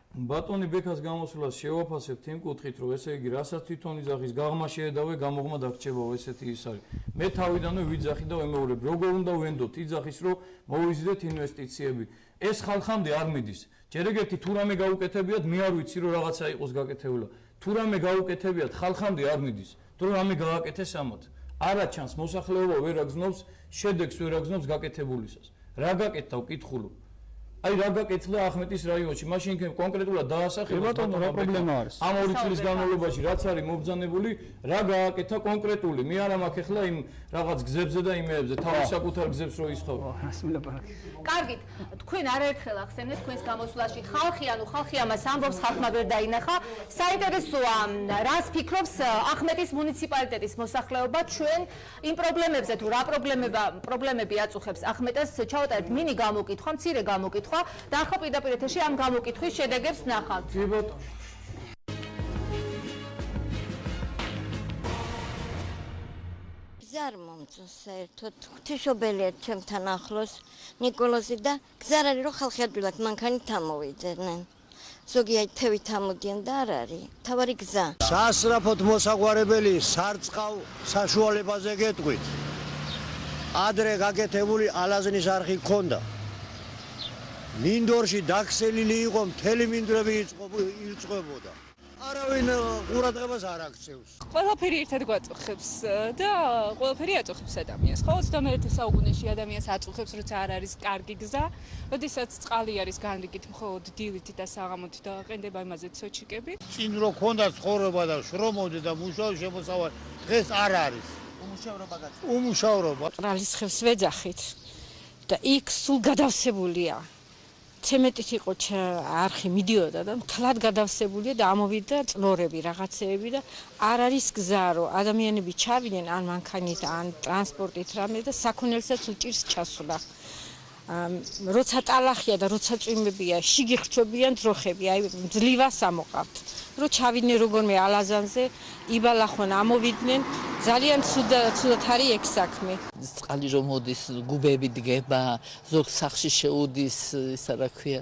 S3: ბატონი ბექას გამოსვლას შევაფასებთ იმ კუთხით, რომ ესე იგი, რასაც თვითონ იძახის, გაღმა შეედავე, გამოღმა დაგრჩებაო, ესეთი ის არის. მე თავიდანვე ვიძახი და ვემეორებ, როგორ უნდა ვენდოთ, იძახის, რომ მოვიზიდეთ ინვესტიციები. ეს ხალხამდე არ მიდის. ჯერ ეგეთი თუ რამე გაუკეთებიათ, მე არ ვიცი, რომ რაღაცა იყოს გაკეთებულა. თუ რამე გაუკეთებიათ, ხალხამდე არ მიდის. თუ რამე გააკეთეს ამათ. არა ჩანს მოსახლეობა ვერ აგზნობს, შედეგს ვერ აგზნობს გაკეთებულისას. რა გაკეთდა ვკითხულობ? აი რა გაკეთდა ახმეტის რაიონში, მაშინ იქნებ კონკრეტულად დაასახელოს
S2: ბატონო რა პრობლემა არის?
S3: ამ 2 წლის განმავლობაში რაც არის მობრძანებული, რა გააკეთა კონკრეტული. მე არა მაქვს ახლა იმ რაღაც გზებზე და იმეებზე, თავის საკუთარ გზებს რო ისხოვ.
S1: კარგით, თქვენ არაერთხელ ახსენეთ თქვენს გამოსვლაში ხალხი ამას ამბობს, ხალხმა ვერ დაინახა. საინტერესოა, რას ფიქრობს ახმეტის მუნიციპალიტეტის მოსახლეობა ჩვენ იმ პრობლემებზე თუ რა პრობლემები აწუხებს ახმეტას ჩავატარეთ მინი გამოკითხვა, მცირე გამოკითხვა და ახლა პირდაპირ ეთერში ამ გამოკითხვის შედეგებს ნახავთ.
S3: კი ბატონო.
S4: გზა არ მომწონს საერთოდ. ღვთისმშობელია ჩემთან ახლოს ნიკოლოზი და გზა არ არის რომ ხალხი ადვილად მანქანით ამოვიდნენ. ზოგი აი თევით ამოდიან და არ არის. თავარი გზა.
S5: სასწრაფოდ მოსაგვარებელი სარწყავ საშუალებაზე გეტყვით. ადრე გაკეთებული ალაზნის არხი ჰქონდა. მინდორში დაქსელილი იყო მთელი მინდვრები ირწყვებოდა. არავინ ყურადღებას არ აქცევს.
S6: ყველაფერი ერთად გვაწუხებს და ყველაფერი აწუხებს ადამიანს. ხო 21 საუკუნეში ადამიანს აწუხებს, როცა არ არის კარგი გზა, როდესაც წყალი არის განრიგით მხოლოდ დილით და საღამოთი და ყენდება იმაზე ცოჩიკები.
S5: წინ რო ქონდა ცხოვრება და შრომობდი და მუშაობ შემოსავალ, დღეს არ არის. უმუშავრობა.
S6: ტრალის ხევს ვეძახით და იქ სულ გადავსებულია. ცემენტით იყო არხი მიდიოდა და მთლად გადავსებულია და ამოვიდა წნორები, რაღაცეები და არ არის გზა, რომ ადამიანები ჩავიდნენ ან მანქანით, ან ტრანსპორტით რამე და საქონელსაც უჭირს ჩასვლა. როცა ტალახია და როცა წვიმებია, შიგი ხრჩობიან ძროხები, აი ძლივას ამოყავთ. რო ჩავიდნენ როგორმე ალაზანზე, იბალახვენ, ამოვიდნენ, ძალიან ცუდად არის ეგ საქმე.
S7: წყალი რომ მოდის, გუბები დგება, ზოგ სახლში შეუდის, ისა რა ქვია,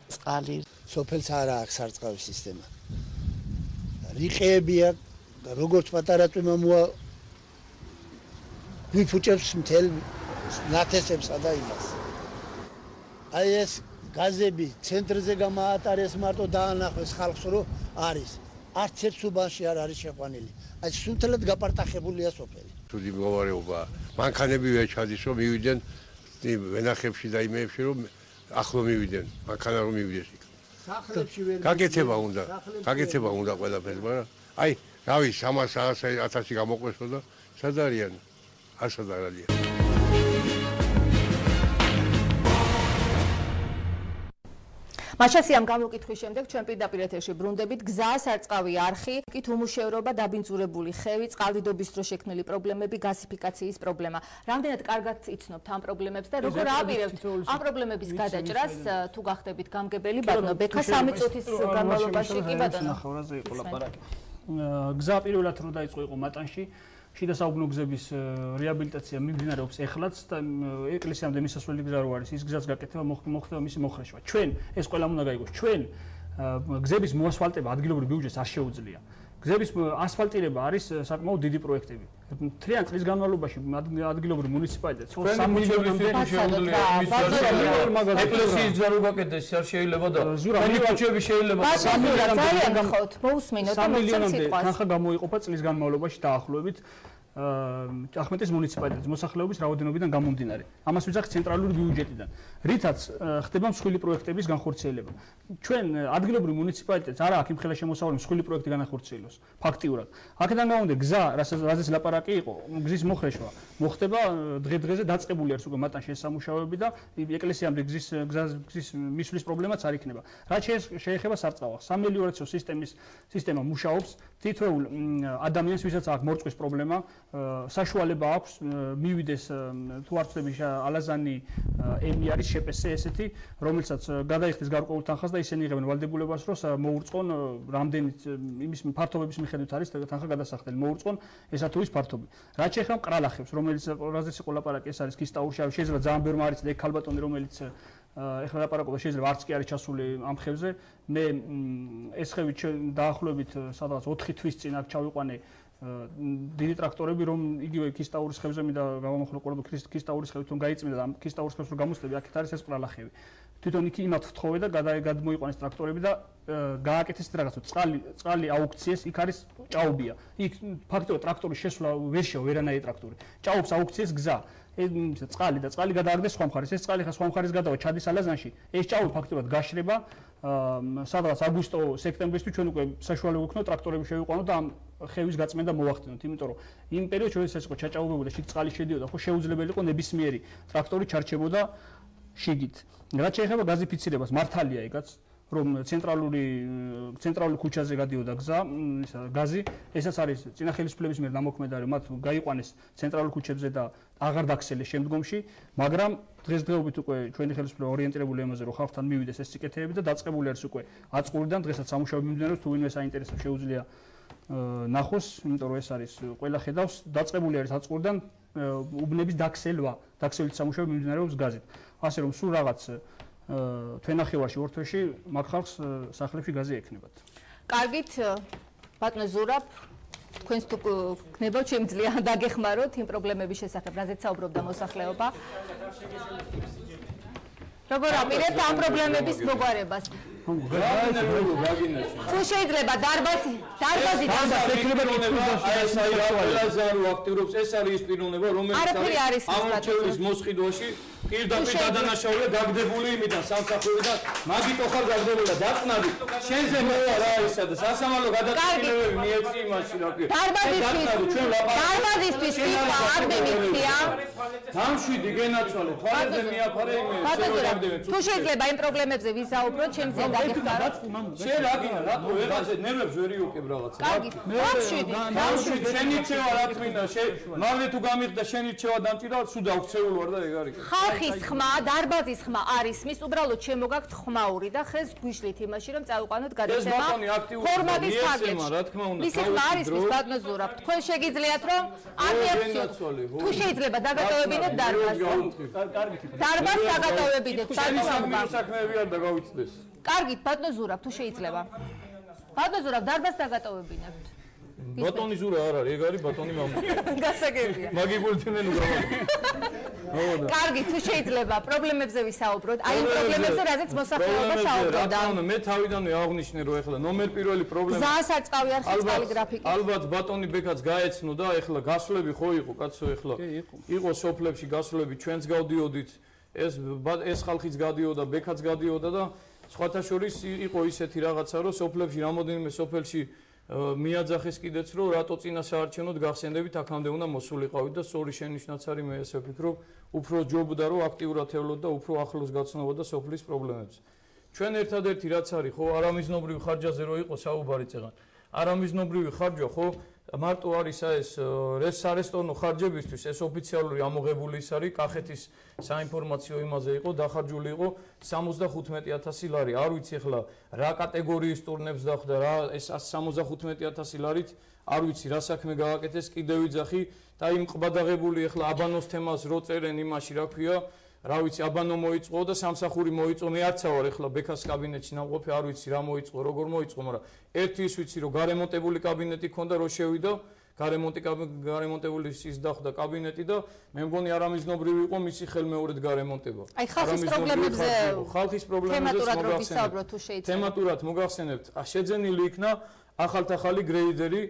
S7: წყალი.
S5: სოფელს არა აქვს სარწყავი სისტემა. რიყეებია, როგორც პატარა წვიმა გვიფუჭებს მთელ ნათესებსა და იმას. აი ეს გაზები ცენტრზე გამაატარეს მარტო დაანახვეს ხალხს რომ არის. არც ერთ სუბანში არ არის შეყვანილი. აი სუნთლად გაპარტახებულია სოფელი.
S8: თუდი მოვარეობა. მანქანები ვერ ჩადის რომ მივიდნენ ვენახებში და იმეებში რომ ახლო მივიდნენ. მანქანა რომ მივიდეს იქ.
S5: სახლებში ვერ
S8: გაკეთება უნდა ყველაფერს, მაგრამ აი რავი 300-1000 გამოყვესო და სად არიან? ასად არ არიან.
S1: მაშასი ამ გამოკითხვის შემდეგ ჩვენ პირდაპირ ეთერში ბრუნდებით გზა, სარწყავი არხი, კით უმუშევრობა, დაბინძურებული ხევი, წყალდიდობის დროს შექმნილი პრობლემები, გასიფიკაციის პრობლემა. რამდენად კარგად იცნობთ ამ პრობლემებს და როგორ აპირებთ ამ პრობლემების გადაჭრას, თუ გახდებით გამგებელი ბატონო ბექა 3 წუთის განმავლობაში კი ბატონო.
S2: გზა პირველად რო დაიწყო იყო მატანში შიდა საუბნო გზების რეაბილიტაცია მიმდინარეობს ეხლაც და ეკლესიამდე მისასვლელი გზა რო არის ის გზაც გაკეთება მოხდება მისი მოხრეშვა. ჩვენ ეს ყველა უნდა გაიგოს. ჩვენ გზების მოასფალტება ადგილობრივ ბიუჯეტს არ შეუძლია. გზების ასფალტირება არის საკმაოდ დიდი პროექტები. მთლიან წლის განმავლობაში ადგილობრივ მუნიციპალიტეტს 3 მილიონამდე
S3: შეუძლია იმის ეკლესიის გზა რო გაკეთდეს არ შეიძლება და კოჩები შეიძლება და
S1: 3 მილიონამდე ძალიან გახოთ მოусმინოთ და
S2: მილიონამდე თანხა გამოიყოფა წლის განმავლობაში დაახლოებით ახმეტის მუნიციპალიტეტის მოსახლეობის რაოდენობიდან გამომდინარე. ამას ვიძახთ ცენტრალური ბიუჯეტიდან, რითაც ხდება მსხვილი პროექტების განხორციელება. ჩვენ ადგილობრივ მუნიციპალიტეტს არა აქვს იმხელა შემოსავალი მსხვილი პროექტი განახორციელოს, ფაქტიურად. აქედან გამომდინარე, გზა, რაზეც ლაპარაკი იყო, გზის მოხრეშვა მოხდება დღე-დღეზე დაწყებული არის უკვე მატანში ეს სამუშაოები და ეკლესიამდე გზის მისვლის პრობლემაც არ იქნება. რაც შეეხება სარწყავს, სამელიორაციო სისტემა მუშაობს, თითოეულ ადამიანს, ვისაც აქვს მორწყვის პრობლემა, საშუალება აქვს მივიდეს თუ არ ვწდები ალაზანი ემი არის შეპესე ესეთი რომელსაც გადაიხდის გარკვეულ თანხას და ისინი იღებენ ვალდებულებას რომ მოურწყონ რამდენიც იმის ფართობების მიხედვით არის თანხა გადასახდელი მოურწყონ ესა თუ ის ფართობი რაც შეეხება მყრალახებს რომელიც რაზეც იყო ლაპარაკი ეს არის ქისტაურში შეიძლება ძალიან ბევრმა არის და ქალბატონი რომელიც ეხლა ლაპარაკობა შეიძლება არც კი არის ჩასული ამ ხევზე მე ეს ხევი დაახლოებით სადღაც 4 თვის წინ აქ ჩავიყვანე დიდი ტრაქტორები რომ იგივე ქისტაურის ხევზე მინდა გავამახვილო ყურადღება ქისტაურის ხევით რომ გაიწმინდა და ქისტაურის ხევს რომ გამოსწრები აქეთ არის ეს ყრალახევი თვითონ იქ იმათ ვთხოვე და გადმოიყვანეს ტრაქტორები და გააკეთეს რაღაცა წყალი აუქციეს იქ არის ჭაობია იქ ფაქტობრივად ტრაქტორის შესვლა ვერ შევა ვერანაირი ტრაქტორი ჭაობს აუქციეს გზა ეს წყალი და წყალი გადააგდეს სხვა მხარეს ეს წყალი ხა სხვა მხარეს გადავა ჩადის ალაზანში ეს ჭაობი ფაქტობრივად გაშრება სადღაც აგვისტო-სექტემბრისთვის ჩვენ უკვე საშუალება გვქონდა ტრაქტორები შევიყვანოთ და ამ ხევის გაწმენდა მოვახდინოთ იმიტომ რომ იმ პერიოდში როდესაც იყო ჩაჭაობებული და შიგ წყალი შედიოდა ხო შეუძლებელი იყო ნებისმიერი ტრაქტორი ჩარჩებოდა შიგით რაც შეეხება გაზიფიცირებას მართალია ეგაც რომ ცენტრალური ქუჩაზე გადიოდა გზა გაზი ესაც არის წინა ხელისუფლების მიერ დამოქმედა რომ მათ გაიყვანეს ცენტრალურ ქუჩებზე და აღარ დაქცელეს შემდგომში მაგრამ დღესდღეობით უკვე ჩვენი ხელისუფლება ორიენტირებული იმაზე რომ ხალხთან მივიდეს ეს სიკეთეები და დაწყებული არის უკვე აწყურიდან დღესაც სამუშაოები მიმდინარეობს თუ ვინმე საინტერესო შეუძლია ნახოს იმიტომ რომ ეს არის ყველა ხედავს დაწყებული არის აწყურიდან უბნების დაქსელით სამუშაოები მიმდინარეობს გაზით ასე რომ სულ რაღაც თვენახევარში ორ თვეში მაგ ხალხს სახლებში გაზი ექნებათ.
S1: კარგით, ბატონო ზურაბ, თქვენს თუ გნებავთ შემიძლია დაგეხმაროთ იმ პრობლემების შესახებ, რაზეც საუბრობდა მოსახლეობა. როგორ აპირებთ ამ პრობლემების მოგვარებას? თუ შეიძლება დარბაზი
S3: ეს არის აქტიურობს ეს არის ის პიროვნება რომელიც ამორჩევის მოსყიდვაში პირდაპირ გადანაშაულია გაგდებული იმიდან სამსახურიდან მაგიტო ხარ გაგდებული და დაწნადი შენზე მოვა რა ისა და სასამართლო გადაწყვეტილებები მიეწი იმაში რა კი
S1: დარბაზისთვის სიტყვა არ მიმიქცია
S3: დამშვიდი გენაცვალე თვალებზე მიაფარე იმე
S1: თუ შეიძლება იმ პრობლემებზე ვიზაუბროთ შემიძლია დაგეხმაროთ
S3: შენ რა გინდა რატო ვეღაზე ნერვებს ვერ იუკებ რაღაცა
S1: კარგი
S3: დამშვიდი შენი რჩევა რა თქმა მაგდე თუ გამიხდა შენი რჩევა დამჭირდა სულ დაუქცეულ ვარ და ეგ არის
S1: ხალხის ხმა, დარბაზის ხმა არის მის უბრალოდ შემოგაქვთ ხმაური და ხეს გვიშლით იმაში რომ წავიყვანოთ გადაცემა ფორმატის თარგეთში.
S3: რა თქმა უნდა,
S1: მისი ხმა არის მის ბატონო ზურაბ. თქვენ შეგიძლიათ რომ არ მიაქციოთ. თუ შეიძლება დაგატოვებინეთ დარბაზს. დარბაზს დაგატოვებინეთ ბატონო ზურაბ.
S3: საქმეები არ დაგავიცდეს.
S1: კარგით, ბატონო ზურაბ, თუ შეიძლება. ბატონო ზურაბ, დარბაზს დაგატოვებინებთ.
S3: ბატონი ზურა არ არის, ეგ არის ბატონი მამა.
S1: გასაგებია.
S3: მაგიგულთნენ უგავდა.
S1: კარგი, თუ შეიძლება პრობლემებზე ვისაუბროთ. აი იმ პრობლემებზე, რაზეც მოსახლეობა საუბრობდა.
S3: მე თავიდანვე აღვნიშნე რომ ეხლა ნომერ პირველი პრობლემა.
S1: ზაასარწყავი არის სოციალური გრაფიკი.
S3: ალბათ ბატონი ბეკაც გაეცნო და ეხლა გასვლები ხო იყო კაცო ეხლა. იყო სოფლებში გასვლები, ჩვენც გავდიოდით. ეს ხალხიც გადიოდა, ბეკაც გადიოდა და სხვათა შორის იყო ისეთი რაღაცა რომ სოფლებში რამოდენიმე სოფელში მიაძახეს კიდეც რომ რატო წინა საარჩევნოდ გახსენდებით აქამდე უნდა მოსულიყავით და სწორი შენიშვნაც არის მე ესე ვფიქრობ უფრო ჯობდა რომ აქტიურად ელოთ და უფრო ახლოს გაცნობოდა სოფლის პრობლემებს ჩვენ ერთადერთი რაც არის ხო არამიზნობრივი ხარჯაზე რო იყო საუბარი წეგან არამიზნობრივი ხარჯვა ხო მარტო არის ეს სარესტორნო ხარჯებისთვის ეს ოფიციალური ამოღებული ის არის კახეთის საინფორმაციო იმაზე იყო დახარჯული იყო 75000 ლარი არ ვიცი ახლა რა კატეგორიის ტურნებს დახვდა რა ეს 75000 ლარით არ ვიცი რა საქმე გააკეთეს კიდევ ვიძახი და იმ ყბადაღებული ახლა აბანოს თემას რო წერენ იმაში რა ქვია რა ვიცი აბანო მოიწყო და სამსახური მოიწყო მე არც ავარ ახლა ბექას კაბინეტში ნამყოფი არ ვიცი რა მოიწყო როგორ მოიწყო მაგრამ ერთი ის ვიცი რომ გარემონტებული კაბინეტი ქონდა რო შევიდა გარემონტებული ის დახვდა კაბინეტი და მე მგონი არამიზნობრივი იყო მისი ხელმეორედ გარემონტება
S1: აი ხალხის პრობლემებზე
S3: თემატურად მოგახსენებთ შეძენილი იქნა ახალ-ახალი გრეიდერი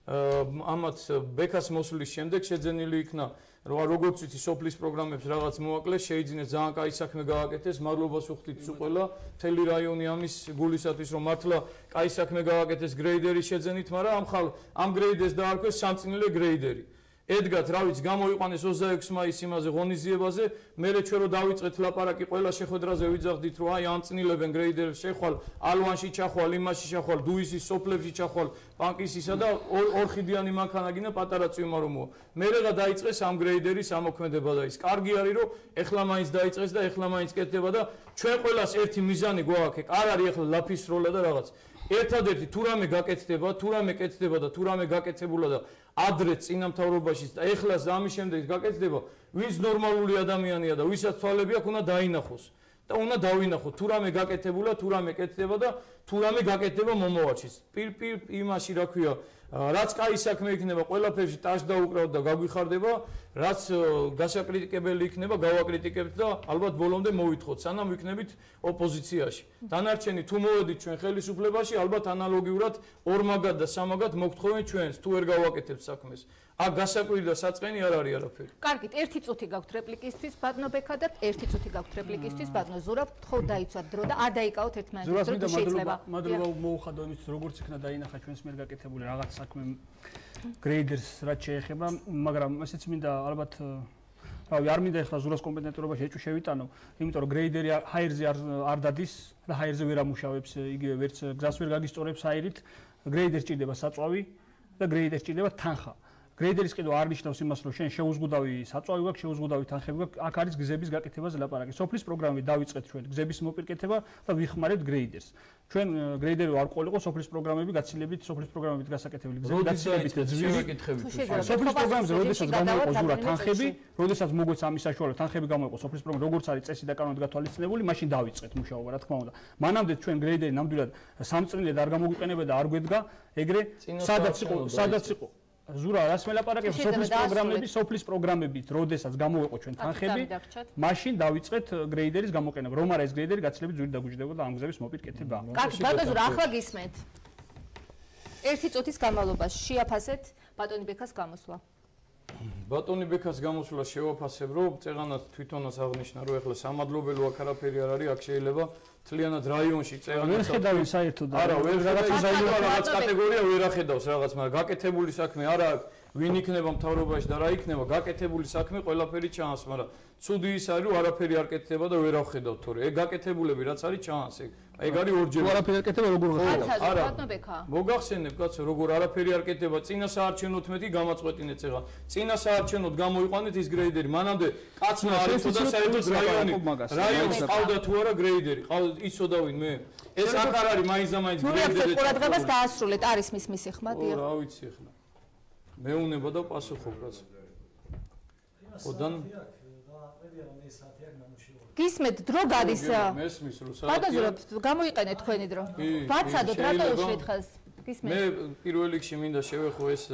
S3: ამათ ბექას მოსვლის შემდეგ შეძენილი იქნა როგორც ვიცი სოფლის პროგრამებს რაღაც მოაკლეს შეიძინეს ძალიან კაი საქმე გააკეთეს მადლობას ვუხდით ყველა მთელი რაიონი ამის გულისათვის რომ მართლა კაი საქმე გააკეთეს გრეიდერის შეძენით მაგრამ ამ გრეიდერს დაარქვეს სამწინელე გრეიდერი ედგათ, რა ვიცი, გამოიყვანეს 26 მაისს იმაზე ღონისძიებაზე, მერე ჩვენ რო დავიწყეთ ლაპარაკი ყველა შეხვედრაზე ვიძახდით, რომ აი ამწნილებენ გრეიდერებს შეხვალ, ალვანში ჩახვალ, იმაში ჩახვალ, დუისის სოფლებში ჩახვალ, პანკისისა და ორხიდიანი მანქანაგინა პატარა წვიმარომოა. მერეღა დაიწყეს ამ გრეიდერის ამოქმედება და ის კარგი არის, რომ ეხლა მაინც დაიწყეს და ეხლა მაინც კეთდება და ჩვენ ყველას ერთი მიზანი გვაქვს, არ არის ეხლა ლაფის როლა და რაღაც. ერთადერთი თუ რამე გაკეთდება, თუ რამე კეთდება და თუ რამე გაკეთებულა და ადრე წინამთავრობაში და ეხლას და ამის შემდეგ გაკეთდება, ვინც ნორმალური ადამიანია და ვისაც თვალები აქვს, უნდა დაინახოს და უნდა დავინახოთ თუ რამე გაკეთებულა, თუ რამე კეთდება და თუ რამე გაკეთდება მომავალშიც. პირ იმაში რა ქვია, რაც კაი საქმე იქნება, ყველაფერში ტაშ დაუკრავთ და გაგვიხარდება, რაც გასაკრიტიკებელი იქნება, გავაკრიტიკებთ და ალბათ ბოლომდე მოვითხოვთ, სანამ ვიქნებით ოპოზიციაში. დანარჩენი თუ მოვედით ჩვენ ხელისუფლებაში, ალბათ ანალოგიურად ორმაგად და სამაგად მოგთხოვენ ჩვენს, თუ ვერ გავაკეთებთ საქმეს. აქ გასაკვირი და საწყენი არ არის არაფერი.
S1: კარგით, ერთი წუთი გაქვთ რეპლიკისთვის, ბატონო ბექა და ერთი წუთი გაქვთ რეპლიკისთვის, ბატონო ზურაბ, თხოვ დაიცვათ დრო და არ დაიკავოთ ერთმანეთს, რომ შეიძლება.
S2: მადლობა მოუხადო იმის, როგორც იქნა დაინახა ჩვენს მიერ გაკეთებული რაღაც საქმე გრეიდერს რაც შეეხება, მაგრამ ესეც მინდა ალბათ რავი, არ მინდა ეხლა ზურას კომპეტენტურობაში ეჭვი შევიტანო, იმიტომ რომ გრეიდერი ჰაერზე არ დადის და ჰაერზე ვერ ამუშავებს, იგივე ვერც გზას ვერ გაგისწორებს ჰაერით, გრეიდერს ჭირდება საწვავი და გრეიდერს ჭირდება თანხა. გრეიდერის კიდევ არ ნიშნავს იმას, რომ შენ შეუზღუდავი საწვავი გაქვს, შეუზღუდავი თანხები გაქვს, აქ არის გზების გაკეთებაზე ლაპარაკი. სოფლის პროგრამით დავიწყეთ ჩვენ გზების მოპირკეთება და ვიხმარებთ გრეიდერს. ჩვენ გრეიდერი არ ყოლიყო სოფლის პროგრამები გაცილებით, სოფლის პროგრამებით გასაკეთებელი გზები გაცილებით ძვირი სოფლის პროგრამებზე როდესაც გამოიყო ზურა თანხები, როდესაც მოგვეცა ამის საშუალო თანხები გამოიყო სოფლის პროგრამაზე, როგორც არის წესი და კანონით გათვალისწინებული, მაშინ დავიწყეთ მუშაობა, რა თქმა უნდა. მანამდე ჩვენ გრეიდერი ნამდვილად სამწრინლად არ გამოგვიყენებდა და არ გვედგა, ეგრე სადაც იყო ზურა რას მელაპარაკებს სოფლის პროგრამებით, როდესაც გამოიყო ჩვენ თანხები, მაშინ დავიწყეთ გრეიდერის გამოყენება. რომ არა ეს გრეიდერი გაცილებით ძვირი დაგუჯდება და ამ გზების მოპირკეთება.
S1: კარგი, ბატონო ზურა, ახლა გისმენთ. ერთი წუთის განმავლობაში შეაფასეთ ბატონი ბექას გამოსვლა.
S3: ბატონი ბექას გამოსვლა შევაფასებ, რომ წეღანად თვითონაც აღნიშნა, რომ ეხლა სამადლობელო აქ არაფერი არ არის, აქ შეიძლება თლიანად რაიონში წეღანად
S2: ვერ ხედავენ საერთოდ.
S3: არა, ვერ რაღაც კატეგორია ვერ ახედავს რაღაც, მაგრამ გაკეთებული საქმე არა ვინ იქნება მთავრობაში და რა იქნება, გაკეთებული საქმე ყველაფერი ჩანს, მაგრამ ცუდი ის არის, რომ არაფერი არ კეთდება და ვერ ავხედავთ, თორე ეგ გაკეთებულები რაც არის ჩანს, ეგ არის ორჯერ.
S2: თუ არაფერი არ კეთდება, როგორ
S1: ხდება? არა, ბატონო ბექა.
S3: მოგახსენებ, კაცო, როგორ არაფერი არ კეთდება, წინა საარჩევნოთ მეტი გამაწყვეტინეთ წეღან. წინა საარჩევნოთ გამოიყვანეთ ის გრეიდერი, მანამდე კაცმა არ იცოდა საერთოდ რაიონს ყავდა თუ არა გრეიდერი, იცოდა ვინ მე? ეს აქ არ არის მაინც და მაინც
S1: გრეიდერი. ყურადღებას დაასრულეთ, არის მისი ხმა, დიახ.
S3: რა ვიცი ახლა. მეუნება და პასუხობ რაც. ოდან
S1: გისმენთ, დრო გადის.
S3: მესმის რომ
S1: ბატონო, გამოიყენეთ თქვენი დრო. ვაცადოთ, რატო უშლით ხას? გისმენთ.
S3: მე პირველ რიგში მინდა შევეხო ეს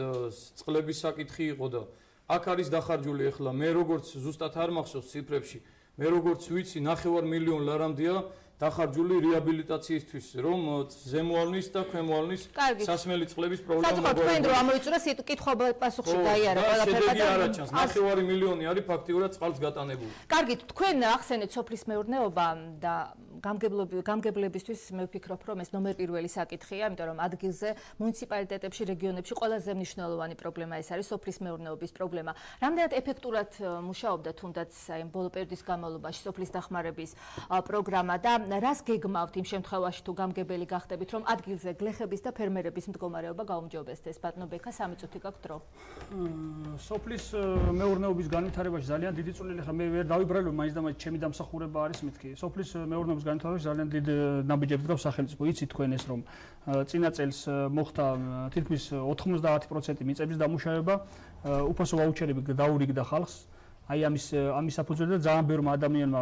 S3: წყლების საკითხი იყო და აქ არის დახარჯული ახლა მე როგორც ზუსტად არ მახსოვს ციფრებში, მე როგორც ვიცი 9 მილიონი ლარამდეა დახარჯული რეაბილიტაციისთვის, რომ ზემოალნის და ქვემოალნის სასმელი წყლების პრობლემა
S1: მოგვიყვება. თქვენ დრო ამოიწურა კითხვა პასუხში გაიარა ყველაფერმა
S3: და არა ჩანს 9 მილიონი არის ფაქტიურად წყალს გატანებული.
S1: კარგით, თქვენ ახსენეთ სოფლის მეურნეობა და გამგებლებისთვის მე ვფიქრობ, რომ ეს ნომერ პირველი საკითხია, იმიტომ რომ ადგილზე მუნიციპალიტეტებში, რეგიონებში ყველაზე მნიშვნელოვანი პრობლემა ეს არის სოფლის მეურნეობის პრობლემა. რამდენად ეფექტურად მუშაობდა თუნდაც აი ბოლო პერიოდის განმავლობაში სოფლის დახმარების პროგრამა და რას გეგმავთ იმ შემთხვევაში თუ გამგებელი გახდებით, რომ ადგილზე გლეხების და ფერმერების მდგომარეობა გაუმჯობესდეს? ბატონო ბექა, 3 წუთი გაქვთ დრო.
S2: სოფლის მეურნეობის განვითარებაში ძალიან დიდი წვლილი ხა მე ვერ დავიბრალებ, მაინც და მაინც ჩემი დამსახურება არის მეთქი. სოფლის მეურნეობის განვითარებაში ძალიან დიდ ნაბიჯებს გავს სახელმწიფო. იცით თქვენ ეს რომ წინა წელს მოხდა თითქმის 90% მიწების დამუშავება, უფასო ვაუჩერები დაურიგდა ხალხს. აი ამის საფუძველზე ძალიან ბევრმა ადამიანმა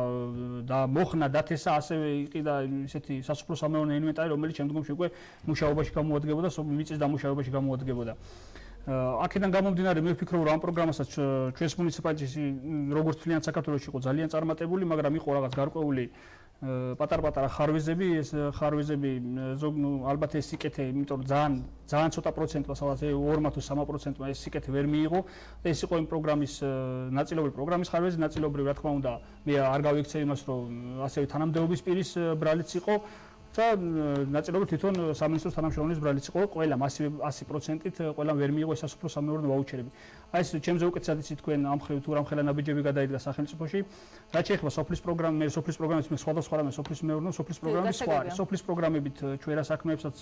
S2: და მოხნა დათესა ასევე იყიდა ისეთი სასოფლო სამეურნეო ინვენტარი, რომელიც შემდგომში უკვე მუშაობაში გამოადგებოდა, მიწის დამუშავებაში გამოადგებოდა. აქედან გამომდინარე მე ვფიქრობ, რომ ამ პროგრამასაც ჩვენს მუნიციპალიტეტში როგორც თლიანად საქართველოში იყო ძალიან წარმატებული, მაგრამ იყო რაღაც გარკვეული პატარ-პატარა ხარვეზები, ეს ხარვეზები ალბათ ეს სიკეთე, იმიტომ რომ ძალიან ცოტა პროცენტმა, სადაც 2 თუ 3%-მა ეს სიკეთე ვერ მიიღო. ეს იყო იმ პროგრამის ნაწილობრივ პროგრამის ხარვეზი, ნაწილობრივ რა თქმა უნდა, მე არ გავიქცე იმას, რომ ასევე თანამდებობის პირის ბრალიც იყო და ნაწილობრივ თვითონ სამინისტროს თანამშრომლის ბრალიც იყო, ყველამ 100%-ით ყველამ ვერ მიიღო ეს სასოფლო სამეურნეო ვაუჩერები. აი ეს ჩემზე უკეთესად იცით თქვენ ამ ხრივ თუ რამხელა ნაბიჯები გადაიდგა სახელმწიფოში. რაც შეეხება სოფლის პროგრამებს, სოფლის პროგრამებს მე სხვადასხვა რამე სოფლის მეურნეობა, სოფლის პროგრამების სხვა არის. სოფლის პროგრამებით ჩვენ რა საქმეებსაც